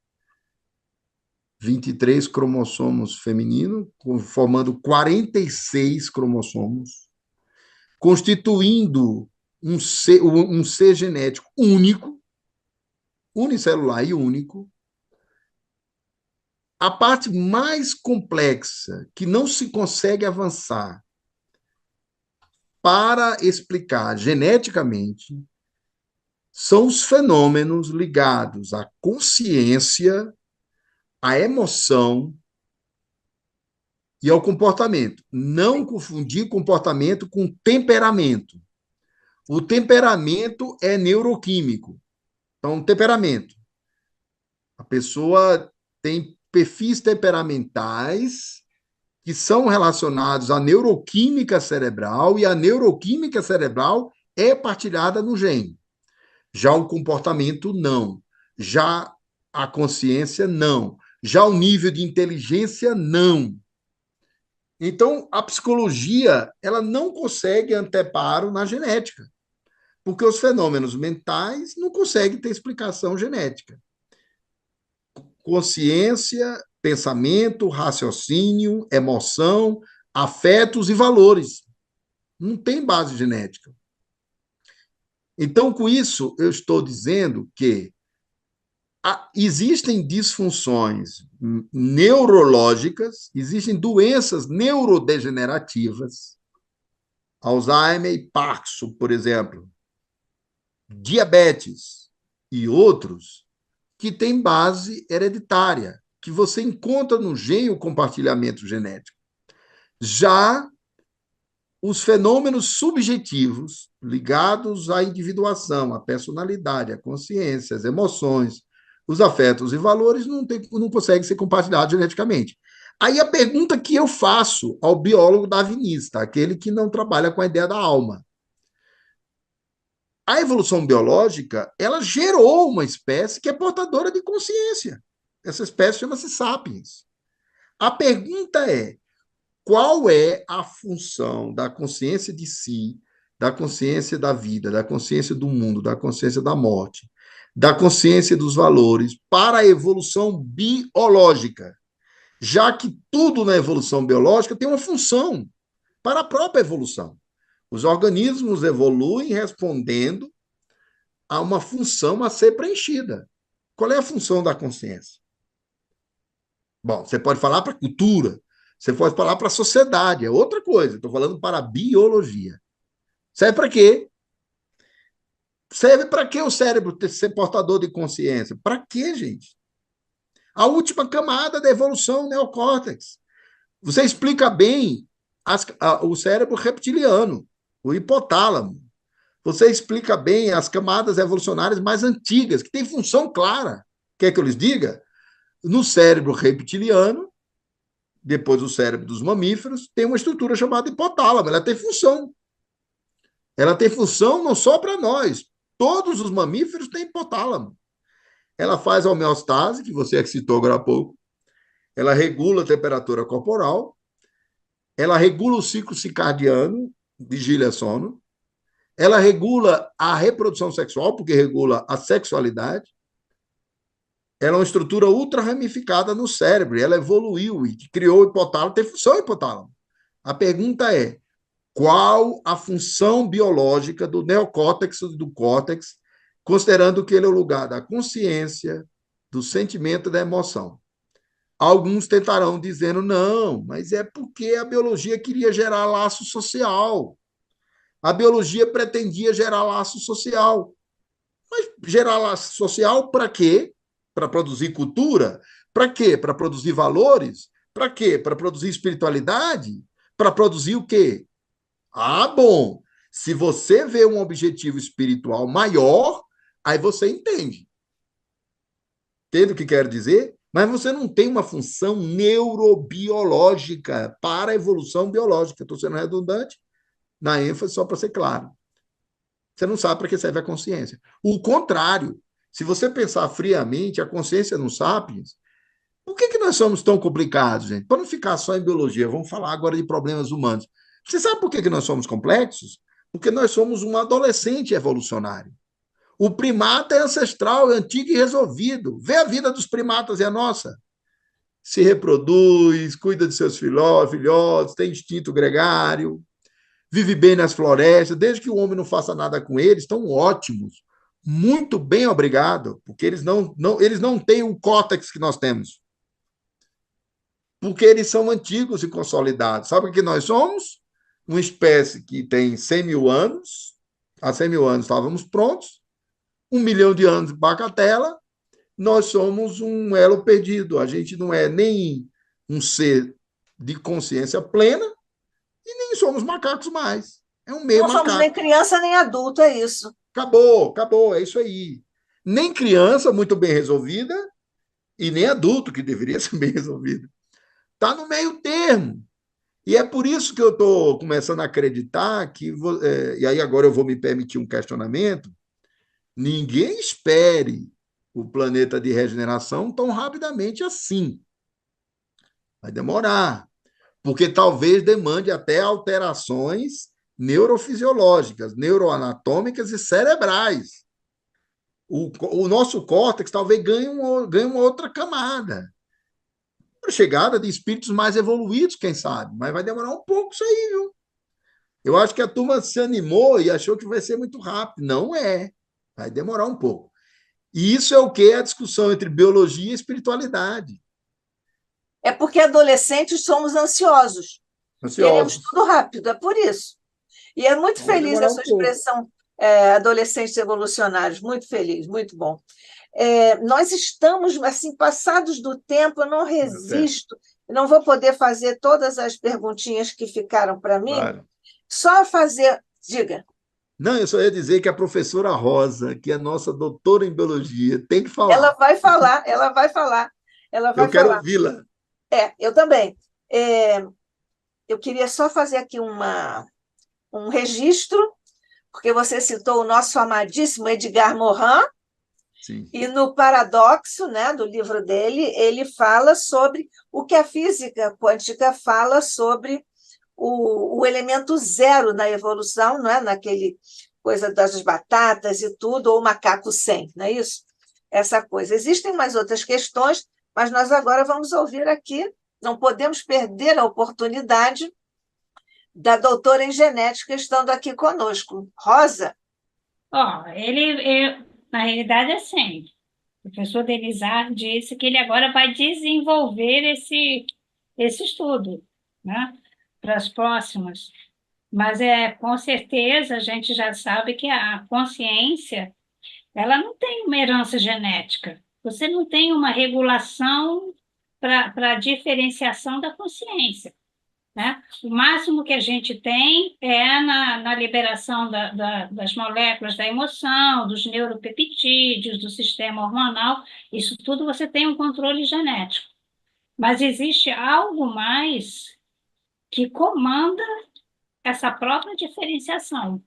23 cromossomos femininos, formando 46 cromossomos, constituindo um ser genético único, unicelular e único. A parte mais complexa, que não se consegue avançar para explicar geneticamente, são os fenômenos ligados à consciência, à emoção e ao comportamento. Não confundir comportamento com temperamento. O temperamento é neuroquímico. Então, temperamento. A pessoa tem perfis temperamentais que são relacionados à neuroquímica cerebral, e a neuroquímica cerebral é partilhada no gene. Já o comportamento, não. Já a consciência, não. Já o nível de inteligência, não. Então, a psicologia ela não consegue anteparo na genética, porque os fenômenos mentais não conseguem ter explicação genética. Consciência, pensamento, raciocínio, emoção, afetos e valores. Não tem base genética. Então, com isso, eu estou dizendo que existem disfunções neurológicas, existem doenças neurodegenerativas, Alzheimer e Parkinson, por exemplo, diabetes e outros, que têm base hereditária, que você encontra no gene o compartilhamento genético. Já os fenômenos subjetivos ligados à individuação, à personalidade, à consciência, às emoções, os afetos e valores não conseguem ser compartilhados geneticamente. Aí a pergunta que eu faço ao biólogo darwinista, aquele que não trabalha com a ideia da alma. A evolução biológica, ela gerou uma espécie que é portadora de consciência. Essa espécie chama-se sapiens. A pergunta é: qual é a função da consciência de si, da consciência da vida, da consciência do mundo, da consciência da morte, da consciência dos valores para a evolução biológica? Já que tudo na evolução biológica tem uma função para a própria evolução. Os organismos evoluem respondendo a uma função a ser preenchida. Qual é a função da consciência? Bom, você pode falar para a cultura, você pode falar para a sociedade, é outra coisa. Estou falando para a biologia. Serve para quê? Serve para que o cérebro ser portador de consciência? Para quê, gente? A última camada da evolução, neocórtex. Você explica bem o cérebro reptiliano, o hipotálamo. Você explica bem as camadas evolucionárias mais antigas, que têm função clara. Quer que eu lhes diga? No cérebro reptiliano, depois do cérebro dos mamíferos, tem uma estrutura chamada hipotálamo. Ela tem função. Ela tem função não só para nós. Todos os mamíferos têm hipotálamo. Ela faz a homeostase, que você citou agora há pouco. Ela regula a temperatura corporal. Ela regula o ciclo circadiano, vigília sono. Ela regula a reprodução sexual, porque regula a sexualidade. Ela é uma estrutura ultra ramificada no cérebro. Ela evoluiu e criou o hipotálamo, tem função hipotálamo. A pergunta é: qual a função biológica do neocórtex e do córtex, considerando que ele é o lugar da consciência, do sentimento e da emoção? Alguns tentarão dizendo, não, mas é porque a biologia queria gerar laço social. A biologia pretendia gerar laço social. Mas gerar laço social para quê? Para produzir cultura? Para quê? Para produzir valores? Para quê? Para produzir espiritualidade? Para produzir o quê? Ah, bom. Se você vê um objetivo espiritual maior, aí você entende. Entende o que quero dizer? Mas você não tem uma função neurobiológica para a evolução biológica. Estou sendo redundante na ênfase só para ser claro. Você não sabe para que serve a consciência. O contrário, se você pensar friamente, a consciência não sapiens, por que nós somos tão complicados, gente? Para não ficar só em biologia, vamos falar agora de problemas humanos. Você sabe por que nós somos complexos? Porque nós somos um adolescente evolucionário. O primata é ancestral, é antigo e resolvido. Vê a vida dos primatas e a nossa. Se reproduz, cuida de seus filhotes, tem instinto gregário. vive bem nas florestas, desde que o homem não faça nada com eles, estão ótimos. Muito bem, obrigado, porque eles não têm o córtex que nós temos, porque eles são antigos e consolidados. Sabe o que nós somos? Uma espécie que tem 100 mil anos, há 100 mil anos estávamos prontos, 1 milhão de anos de bacatela, nós somos um elo perdido. A gente não é nem um ser de consciência plena e nem somos macacos mais. É um meio Não somos nem macaco. criança nem adulto, é isso. Acabou, acabou, é isso aí. Nem criança muito bem resolvida e nem adulto que deveria ser bem resolvido. Está no meio termo. E é por isso que eu estou começando a acreditar que, e aí agora eu vou me permitir um questionamento, ninguém espere o planeta de regeneração tão rapidamente assim. Vai demorar, porque talvez demande até alterações neurofisiológicas, neuroanatômicas e cerebrais. O nosso córtex talvez ganhe uma outra camada. Por chegada de espíritos mais evoluídos, quem sabe, mas vai demorar um pouco isso aí, viu? Eu acho que a turma se animou e achou que vai ser muito rápido. Não é. Vai demorar um pouco. E isso é o que? A discussão entre biologia e espiritualidade. É porque adolescentes somos ansiosos. Queremos Ansiosos. tudo rápido, é por isso. E é muito Vai feliz demorar a um sua pouco. expressão, adolescentes evolucionários, muito feliz, muito bom. Nós estamos assim passados do tempo, eu não Tá certo. resisto, não vou poder fazer todas as perguntinhas que ficaram para mim, Claro. só fazer, diga, Não, eu só ia dizer que a professora Rosa, que é nossa doutora em biologia, tem que ela falar. vai falar, ela vai falar, ela Eu vai quero falar. ouvi-la. Eu também. Eu queria só fazer aqui um registro, porque você citou o nosso amadíssimo Edgar Morin, Sim. e no Paradoxo, né, do livro dele, ele fala sobre o que a física quântica fala sobre o elemento zero na evolução, não é? Naquele coisa das batatas e tudo, ou o macaco 100, não é isso? Essa coisa. Existem mais outras questões, mas nós agora vamos ouvir aqui, não podemos perder a oportunidade da doutora em genética estando aqui conosco. Rosa, Na realidade, assim, o professor Denizar disse que ele agora vai desenvolver esse estudo, né, para as próximas. Mas com certeza a gente já sabe que a consciência, ela não tem uma herança genética. Você não tem uma regulação para a diferenciação da consciência, né? O máximo que a gente tem é na liberação das moléculas da emoção, dos neuropeptídeos, do sistema hormonal. Isso tudo você tem um controle genético. Mas existe algo mais que comanda essa própria diferenciação,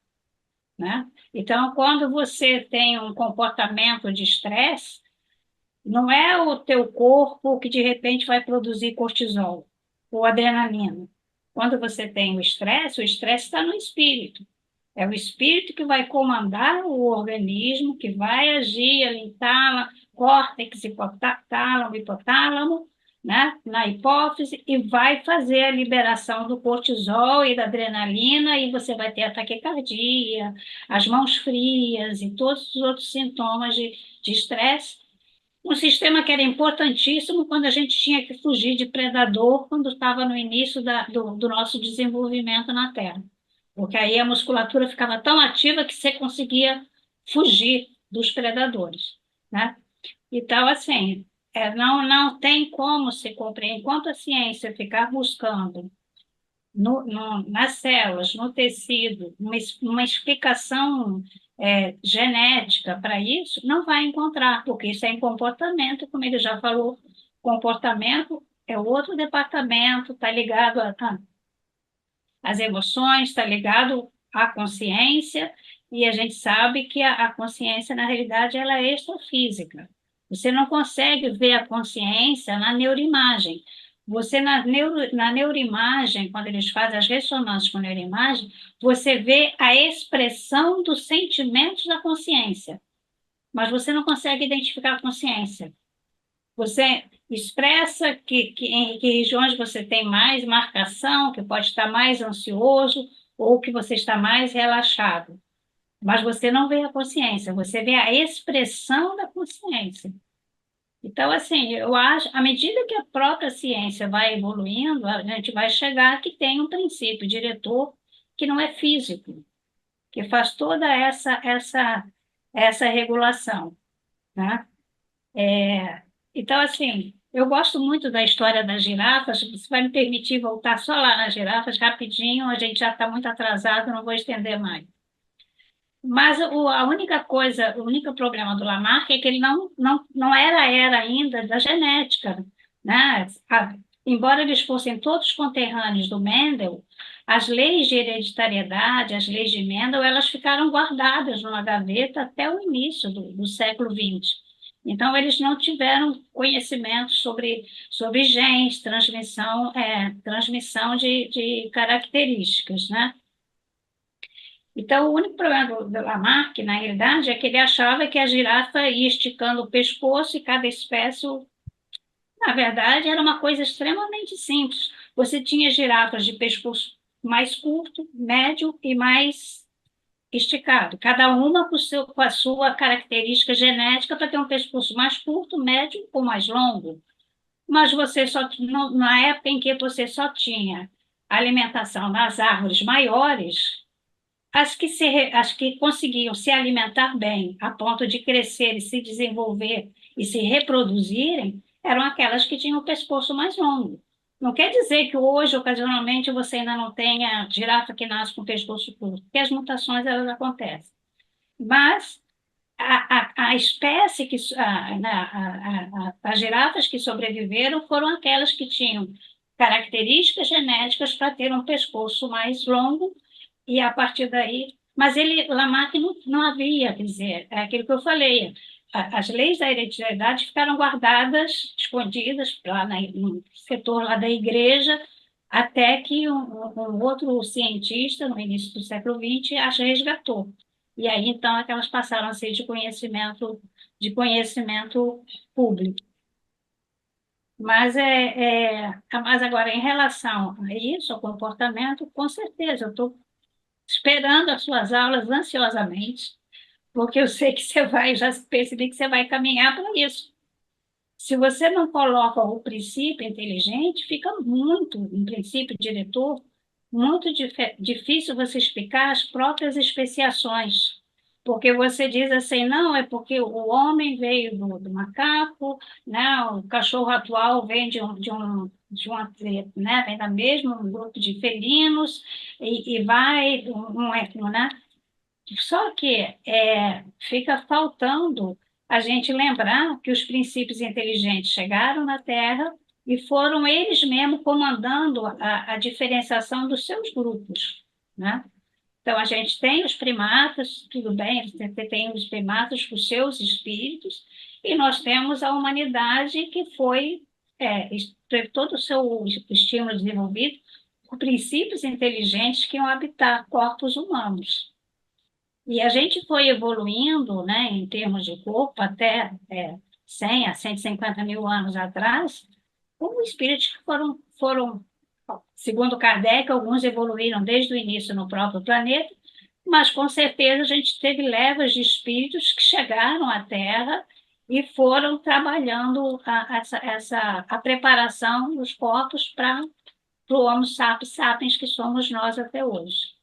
né? Então, quando você tem um comportamento de estresse, não é o teu corpo que de repente vai produzir cortisol ou adrenalina. Quando você tem o estresse está no espírito. É o espírito que vai comandar o organismo, que vai agir ali em tálamo, córtex, hipotálamo, hipotálamo, né? Na hipófise, e vai fazer a liberação do cortisol e da adrenalina, e você vai ter a taquicardia, as mãos frias e todos os outros sintomas de estresse. Um sistema que era importantíssimo quando a gente tinha que fugir de predador, quando estava no início do nosso desenvolvimento na Terra. Porque aí a musculatura ficava tão ativa que você conseguia fugir dos predadores, né? Então, assim, não tem como se compreender. Enquanto a ciência ficar buscando nas células, no tecido, uma explicação genética para isso, não vai encontrar, porque isso é em comportamento, como ele já falou, comportamento é outro departamento, está ligado às emoções, está ligado à consciência, e a gente sabe que a consciência, na realidade, ela é extrafísica. Você não consegue ver a consciência na neuroimagem. Você, na neuroimagem, quando eles fazem as ressonâncias com neuroimagem, você vê a expressão dos sentimentos da consciência, mas você não consegue identificar a consciência. Você expressa em que regiões você tem mais marcação, que pode estar mais ansioso ou que você está mais relaxado. Mas você não vê a consciência, você vê a expressão da consciência. Então, assim, eu acho, à medida que a própria ciência vai evoluindo, a gente vai chegar que tem um princípio diretor que não é físico, que faz toda essa regulação, né? Então, assim, eu gosto muito da história das girafas. Você vai me permitir voltar só lá nas girafas rapidinho, a gente já está muito atrasado, não vou estender mais. Mas a única coisa, o único problema do Lamarck é que ele não era ainda da genética, né? Embora eles fossem todos conterrâneos do Mendel, as leis de hereditariedade, as leis de Mendel, elas ficaram guardadas numa gaveta até o início do século XX. Então, eles não tiveram conhecimento sobre genes, transmissão de características, né? Então, o único problema do Lamarck, na realidade, é que ele achava que a girafa ia esticando o pescoço e cada espécie, na verdade, era uma coisa extremamente simples. Você tinha girafas de pescoço mais curto, médio e mais esticado, cada uma com a sua característica genética para ter um pescoço mais curto, médio ou mais longo. Mas você só, na época em que você só tinha alimentação nas árvores maiores, as que conseguiam se alimentar bem, a ponto de crescer e se desenvolver e se reproduzirem, eram aquelas que tinham o pescoço mais longo. Não quer dizer que hoje, ocasionalmente, você ainda não tenha girafa que nasce com o pescoço curto, porque as mutações elas acontecem. Mas a espécie que as girafas que sobreviveram foram aquelas que tinham características genéticas para ter um pescoço mais longo e a partir daí. Mas Lamarck não havia, quer dizer, é aquilo que eu falei, as leis da hereditariedade ficaram guardadas, escondidas lá no setor lá da igreja, até que um outro cientista, no início do século XX, as resgatou. E aí, então, é que elas passaram a ser de conhecimento público. Mas agora, em relação a isso, ao comportamento, com certeza, eu estou esperando as suas aulas ansiosamente, porque eu sei que você vai, já percebi que você vai caminhar para isso. Se você não coloca o princípio inteligente, fica um princípio diretor, muito difícil você explicar as próprias especiações. Porque você diz assim, não, é porque o homem veio do macaco, né? O cachorro atual vem né? Vem da mesma um grupo de felinos e vai né? Só que fica faltando a gente lembrar que os princípios inteligentes chegaram na Terra e foram eles mesmos comandando a diferenciação dos seus grupos, né? Então, a gente tem os primatas, tudo bem, você tem os primatas com seus espíritos, e nós temos a humanidade que teve todo o seu estímulo desenvolvido com princípios inteligentes que iam habitar corpos humanos. E a gente foi evoluindo, né, em termos de corpo, até 100 a 150 mil anos atrás, com espíritos que foram, segundo Kardec, alguns evoluíram desde o início no próprio planeta, mas com certeza a gente teve levas de espíritos que chegaram à Terra e foram trabalhando a preparação dos corpos para o Homo sapiens sapiens que somos nós até hoje.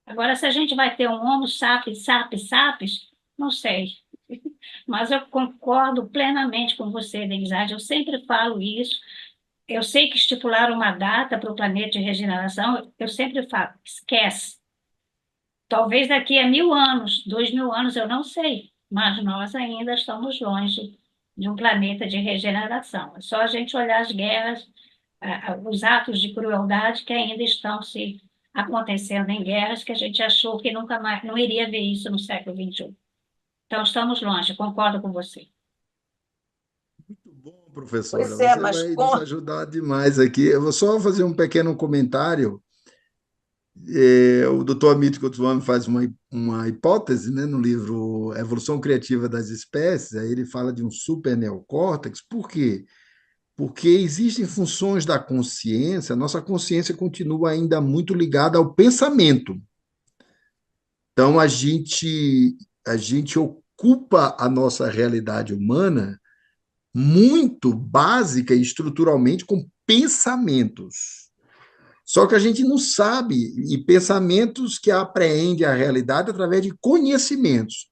Agora, se a gente vai ter um Homo sapiens sapiens sapiens, não sei. Mas eu concordo plenamente com você, Denizade. Eu sempre falo isso. Eu sei que estipular uma data para o planeta de regeneração, eu sempre falo, esquece. Talvez daqui a 1000 anos, 2000 anos, eu não sei. Mas nós ainda estamos longe de um planeta de regeneração. É só a gente olhar as guerras, os atos de crueldade que ainda estão se acontecendo em guerras que a gente achou que nunca mais, não iria ver isso no século XXI. Então, estamos longe, concordo com você. Muito bom, professora. Pois é, Você mas vai nos ajudar demais aqui. Eu vou só fazer um pequeno comentário. O Dr. Hamilton Couto faz uma hipótese, né, no livro Evolução Criativa das Espécies. Aí ele fala de um super neocórtex. Por quê? porque existem funções da consciência, nossa consciência continua ainda muito ligada ao pensamento. Então, a gente ocupa a nossa realidade humana muito básica e estruturalmente com pensamentos. Só que a gente não sabe, e pensamentos que apreendem a realidade através de conhecimentos.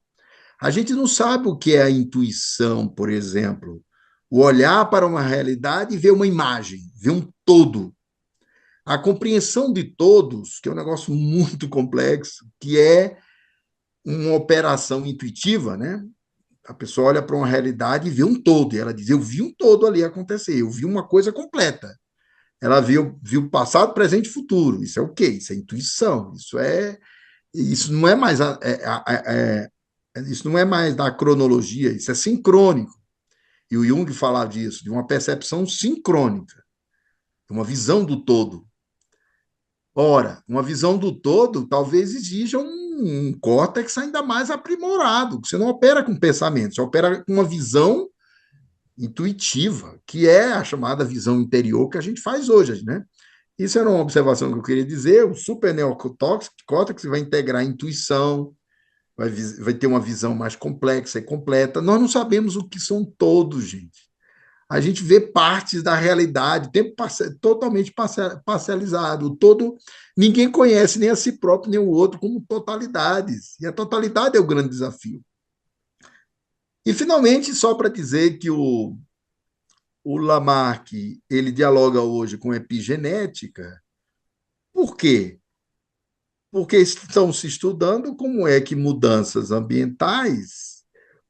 A gente não sabe o que é a intuição, por exemplo. O olhar para uma realidade e ver uma imagem, ver um todo. A compreensão de todos, que é um negócio muito complexo, que é uma operação intuitiva, né? A pessoa olha para uma realidade e vê um todo, e ela diz: eu vi um todo ali acontecer, eu vi uma coisa completa. Ela viu passado, presente e futuro. Isso é o quê? Isso é intuição. Isso não é mais isso não é mais da cronologia, isso é sincrônico. E o Jung fala disso, de uma percepção sincrônica, uma visão do todo. Ora, uma visão do todo talvez exija um córtex ainda mais aprimorado, que você não opera com pensamento, você opera com uma visão intuitiva, que é a chamada visão interior que a gente faz hoje, né? Isso era uma observação que eu queria dizer. O superneocórtex vai integrar a intuição, vai ter uma visão mais complexa e completa. Nós não sabemos o que são todos, gente. A gente vê partes da realidade, tempo totalmente parcializado. O todo, ninguém conhece nem a si próprio, nem o outro como totalidades. E a totalidade é o grande desafio. E, finalmente, só para dizer que o Lamarck ele dialoga hoje com epigenética. Por quê? Porque estão se estudando como é que mudanças ambientais,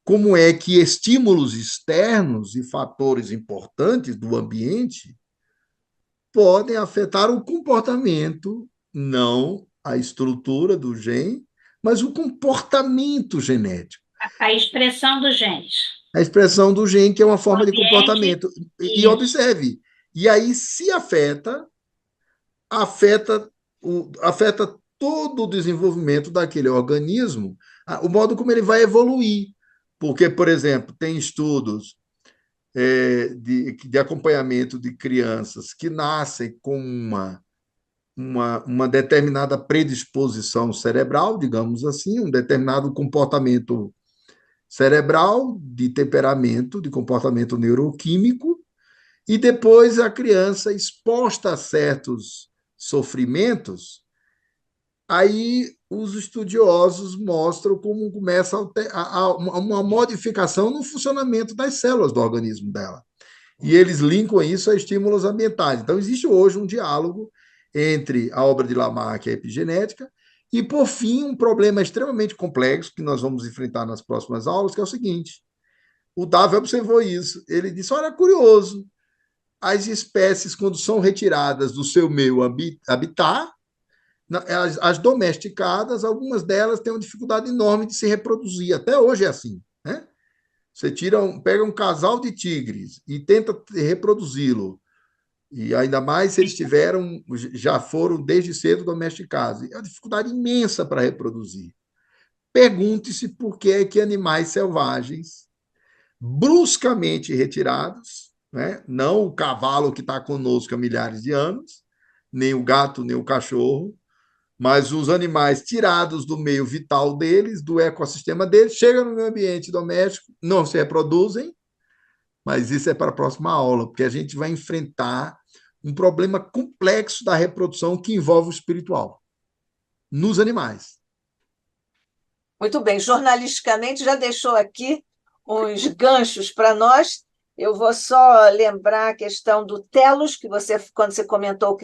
como é que estímulos externos e fatores importantes do ambiente podem afetar o comportamento, não a estrutura do gene, mas o comportamento genético. A expressão dos genes. A expressão do gene, que é uma forma de ambiente, comportamento. E observe, e aí se afeta todo o desenvolvimento daquele organismo, o modo como ele vai evoluir. Porque, por exemplo, tem estudos de acompanhamento de crianças que nascem com uma determinada predisposição cerebral, digamos assim, um determinado comportamento cerebral, de temperamento, de comportamento neuroquímico, e depois a criança exposta a certos sofrimentos. Aí os estudiosos mostram como começa uma modificação no funcionamento das células do organismo dela. E eles linkam isso a estímulos ambientais. Então, existe hoje um diálogo entre a obra de Lamarck e a epigenética. E, por fim, um problema extremamente complexo que nós vamos enfrentar nas próximas aulas, que é o seguinte: o Davey observou isso. Ele disse: olha, curioso, as espécies, quando são retiradas do seu meio habitat, as domesticadas, algumas delas têm uma dificuldade enorme de se reproduzir. Até hoje é assim, né? Você pega um casal de tigres e tenta reproduzi-lo, e ainda mais se eles já foram desde cedo domesticados. É uma dificuldade imensa para reproduzir. Pergunte-se por que é que animais selvagens, bruscamente retirados, né? Não o cavalo que está conosco há milhares de anos, nem o gato, nem o cachorro, mas os animais tirados do meio vital deles, do ecossistema deles, chegam no meio ambiente doméstico, não se reproduzem, mas isso é para a próxima aula, porque a gente vai enfrentar um problema complexo da reprodução que envolve o espiritual nos animais. Muito bem, jornalisticamente já deixou aqui uns ganchos para nós. Eu vou só lembrar a questão do telos, que quando você comentou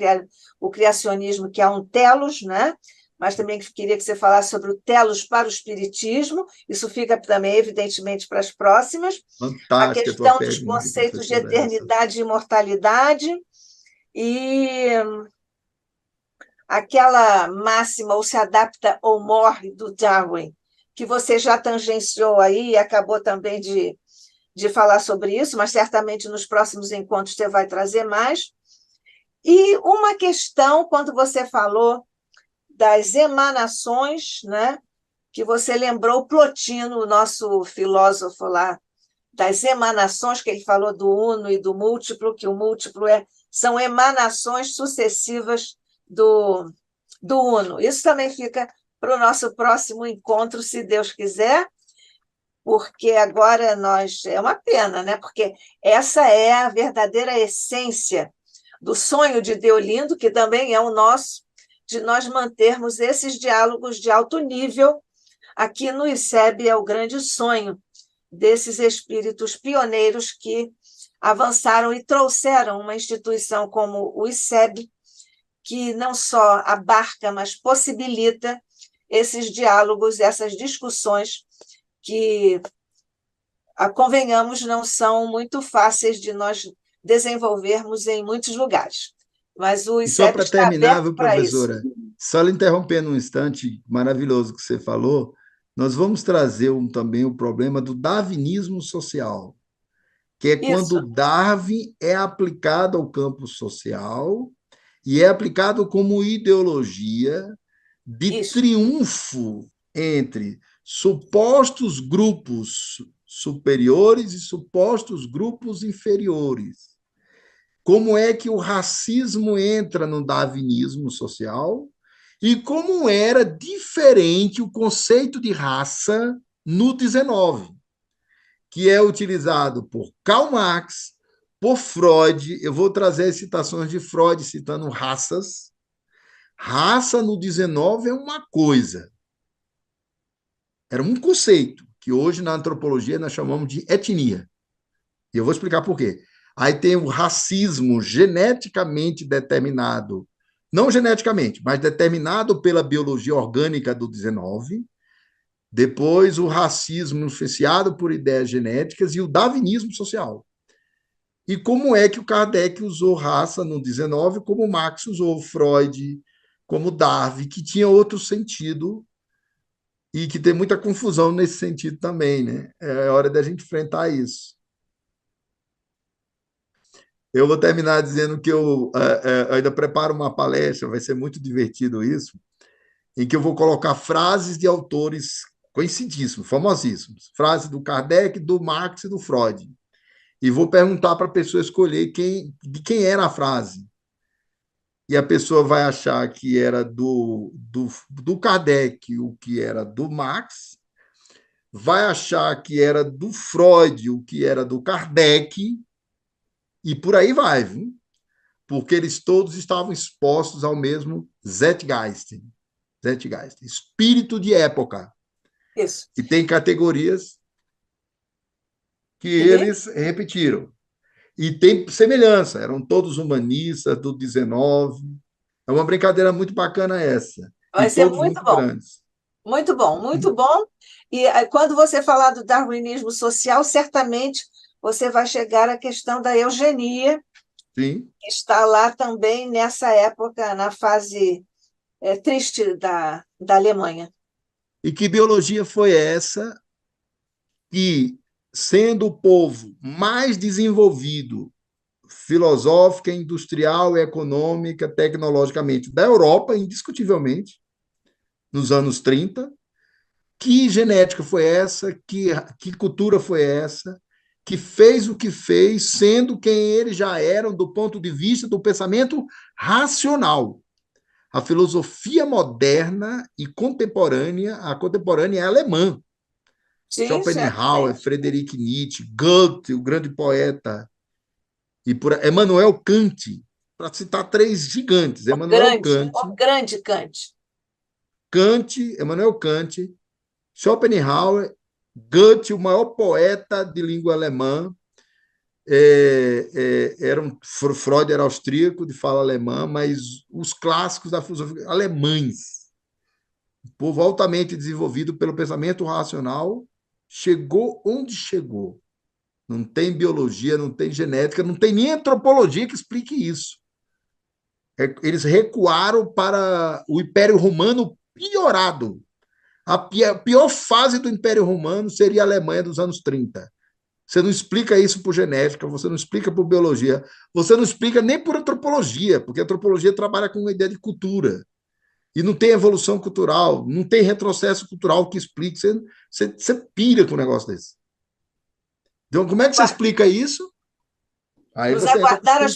o criacionismo, que é um telos, né? Mas também queria que você falasse sobre o telos para o espiritismo. Isso fica também, evidentemente, para as próximas. Fantástica a questão dos pergunta, conceitos de professora, eternidade e imortalidade e aquela máxima, ou se adapta ou morre, do Darwin, que você já tangenciou aí e acabou também de falar sobre isso, mas certamente nos próximos encontros você vai trazer mais. E uma questão, quando você falou das emanações, né, que você lembrou Plotino, o nosso filósofo lá das emanações, que ele falou do uno e do múltiplo, que o múltiplo são emanações sucessivas do uno. Isso também fica para o nosso próximo encontro, se Deus quiser, porque agora é uma pena, né? Porque essa é a verdadeira essência do sonho de Deolindo, que também é o nosso, de nós mantermos esses diálogos de alto nível. Aqui no ICEB é o grande sonho desses espíritos pioneiros que avançaram e trouxeram uma instituição como o ICEB, que não só abarca, mas possibilita esses diálogos, essas discussões que, convenhamos, não são muito fáceis de nós desenvolvermos em muitos lugares. Mas o E só ICEB para está terminar, aberto viu, para isso. professora? Só lhe interrompendo um instante maravilhoso que você falou, nós vamos trazer também o problema do darwinismo social, que é quando Isso, Darwin é aplicado ao campo social e é aplicado como ideologia de isso. triunfo entre supostos grupos superiores e supostos grupos inferiores. Como é que o racismo entra no darwinismo social e como era diferente o conceito de raça no 19, que é utilizado por Karl Marx, por Freud. Eu vou trazer as citações de Freud citando raças. Raça no 19 é uma coisa, era um conceito que hoje na antropologia nós chamamos de etnia. E eu vou explicar por quê. Aí tem o racismo geneticamente determinado, não geneticamente, mas determinado pela biologia orgânica do 19. Depois o racismo influenciado por ideias genéticas e o darwinismo social. E como é que o Kardec usou raça no 19, como Marx usou, Freud, como Darwin, que tinha outro sentido e que tem muita confusão nesse sentido também, né? É hora da gente enfrentar isso. Eu vou terminar dizendo que eu ainda preparo uma palestra, vai ser muito divertido isso, em que eu vou colocar frases de autores conhecidíssimos, famosíssimos, frases do Kardec, do Marx e do Freud. E vou perguntar para a pessoa escolher de quem era a frase. E a pessoa vai achar que era do Kardec, o que era do Marx, vai achar que era do Freud, o que era do Kardec, e por aí vai, viu? Porque eles todos estavam expostos ao mesmo Zeitgeist, espírito de época. Isso. E tem categorias que E eles repetiram. E tem semelhança, eram todos humanistas do 19. É uma brincadeira muito bacana essa. E vai ser todos muito muito bom, grandes. muito bom, muito bom. E quando você falar do darwinismo social, certamente você vai chegar à questão da eugenia, Sim. que está lá também nessa época, na fase triste da Alemanha. E que biologia foi essa que, sendo o povo mais desenvolvido filosófica, industrial, econômica, tecnologicamente da Europa, indiscutivelmente, nos anos 30, que genética foi essa? Que cultura foi essa? Que fez o que fez, sendo quem eles já eram do ponto de vista do pensamento racional. A filosofia moderna e contemporânea, a contemporânea é alemã. Sim, Schopenhauer, certamente. Friedrich Nietzsche, Goethe, o grande poeta, e por Emmanuel Kant, para citar três gigantes: Emmanuel O Kant, grande Kant. Emmanuel Kant, Schopenhauer, Goethe, o maior poeta de língua alemã, Freud era austríaco, de fala alemã, mas os clássicos da filosofia alemães, povo altamente desenvolvido pelo pensamento racional, chegou onde chegou. Não tem biologia, não tem genética, não tem nem antropologia que explique isso. Eles recuaram para o Império Romano piorado. A pior fase do Império Romano seria a Alemanha dos anos 30. Você não explica isso por genética, você não explica por biologia, você não explica nem por antropologia, porque a antropologia trabalha com uma ideia de cultura. E não tem evolução cultural, não tem retrocesso cultural que explique. Você pira com um negócio desse. Então, como é que você explica isso? Aí Nos você entra aguardar no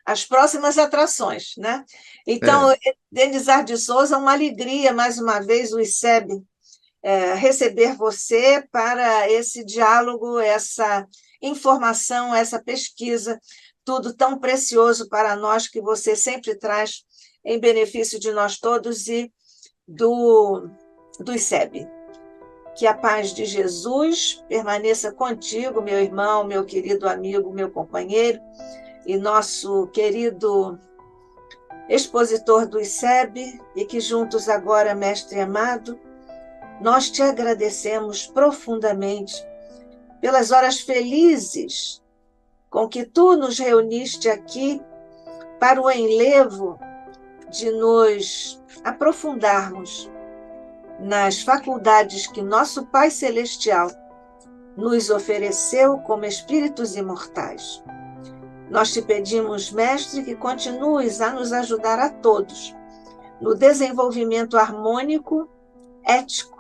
as próximas atrações, né? Então, É. Denizar de Souza, uma alegria, mais uma vez, o ICEB receber você para esse diálogo, essa informação, essa pesquisa, tudo tão precioso para nós que você sempre traz em benefício de nós todos e do ICEB. Que a paz de Jesus permaneça contigo, meu irmão, meu querido amigo, meu companheiro e nosso querido expositor do ICEB, e que juntos agora, mestre amado, nós te agradecemos profundamente pelas horas felizes com que tu nos reuniste aqui para o enlevo de nos aprofundarmos nas faculdades que nosso Pai Celestial nos ofereceu como espíritos imortais. Nós te pedimos, mestre, que continues a nos ajudar a todos no desenvolvimento harmônico, ético,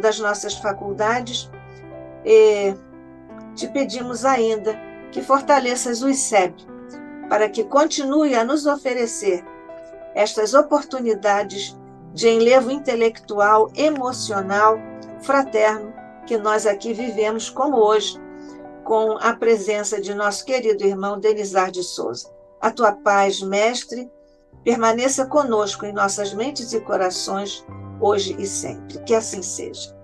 das nossas faculdades, e te pedimos ainda que fortaleças o ICEB, para que continue a nos oferecer estas oportunidades de enlevo intelectual, emocional, fraterno, que nós aqui vivemos, como hoje, com a presença de nosso querido irmão Denizar de Souza. A tua paz, mestre, permaneça conosco em nossas mentes e corações, hoje e sempre. Que assim seja.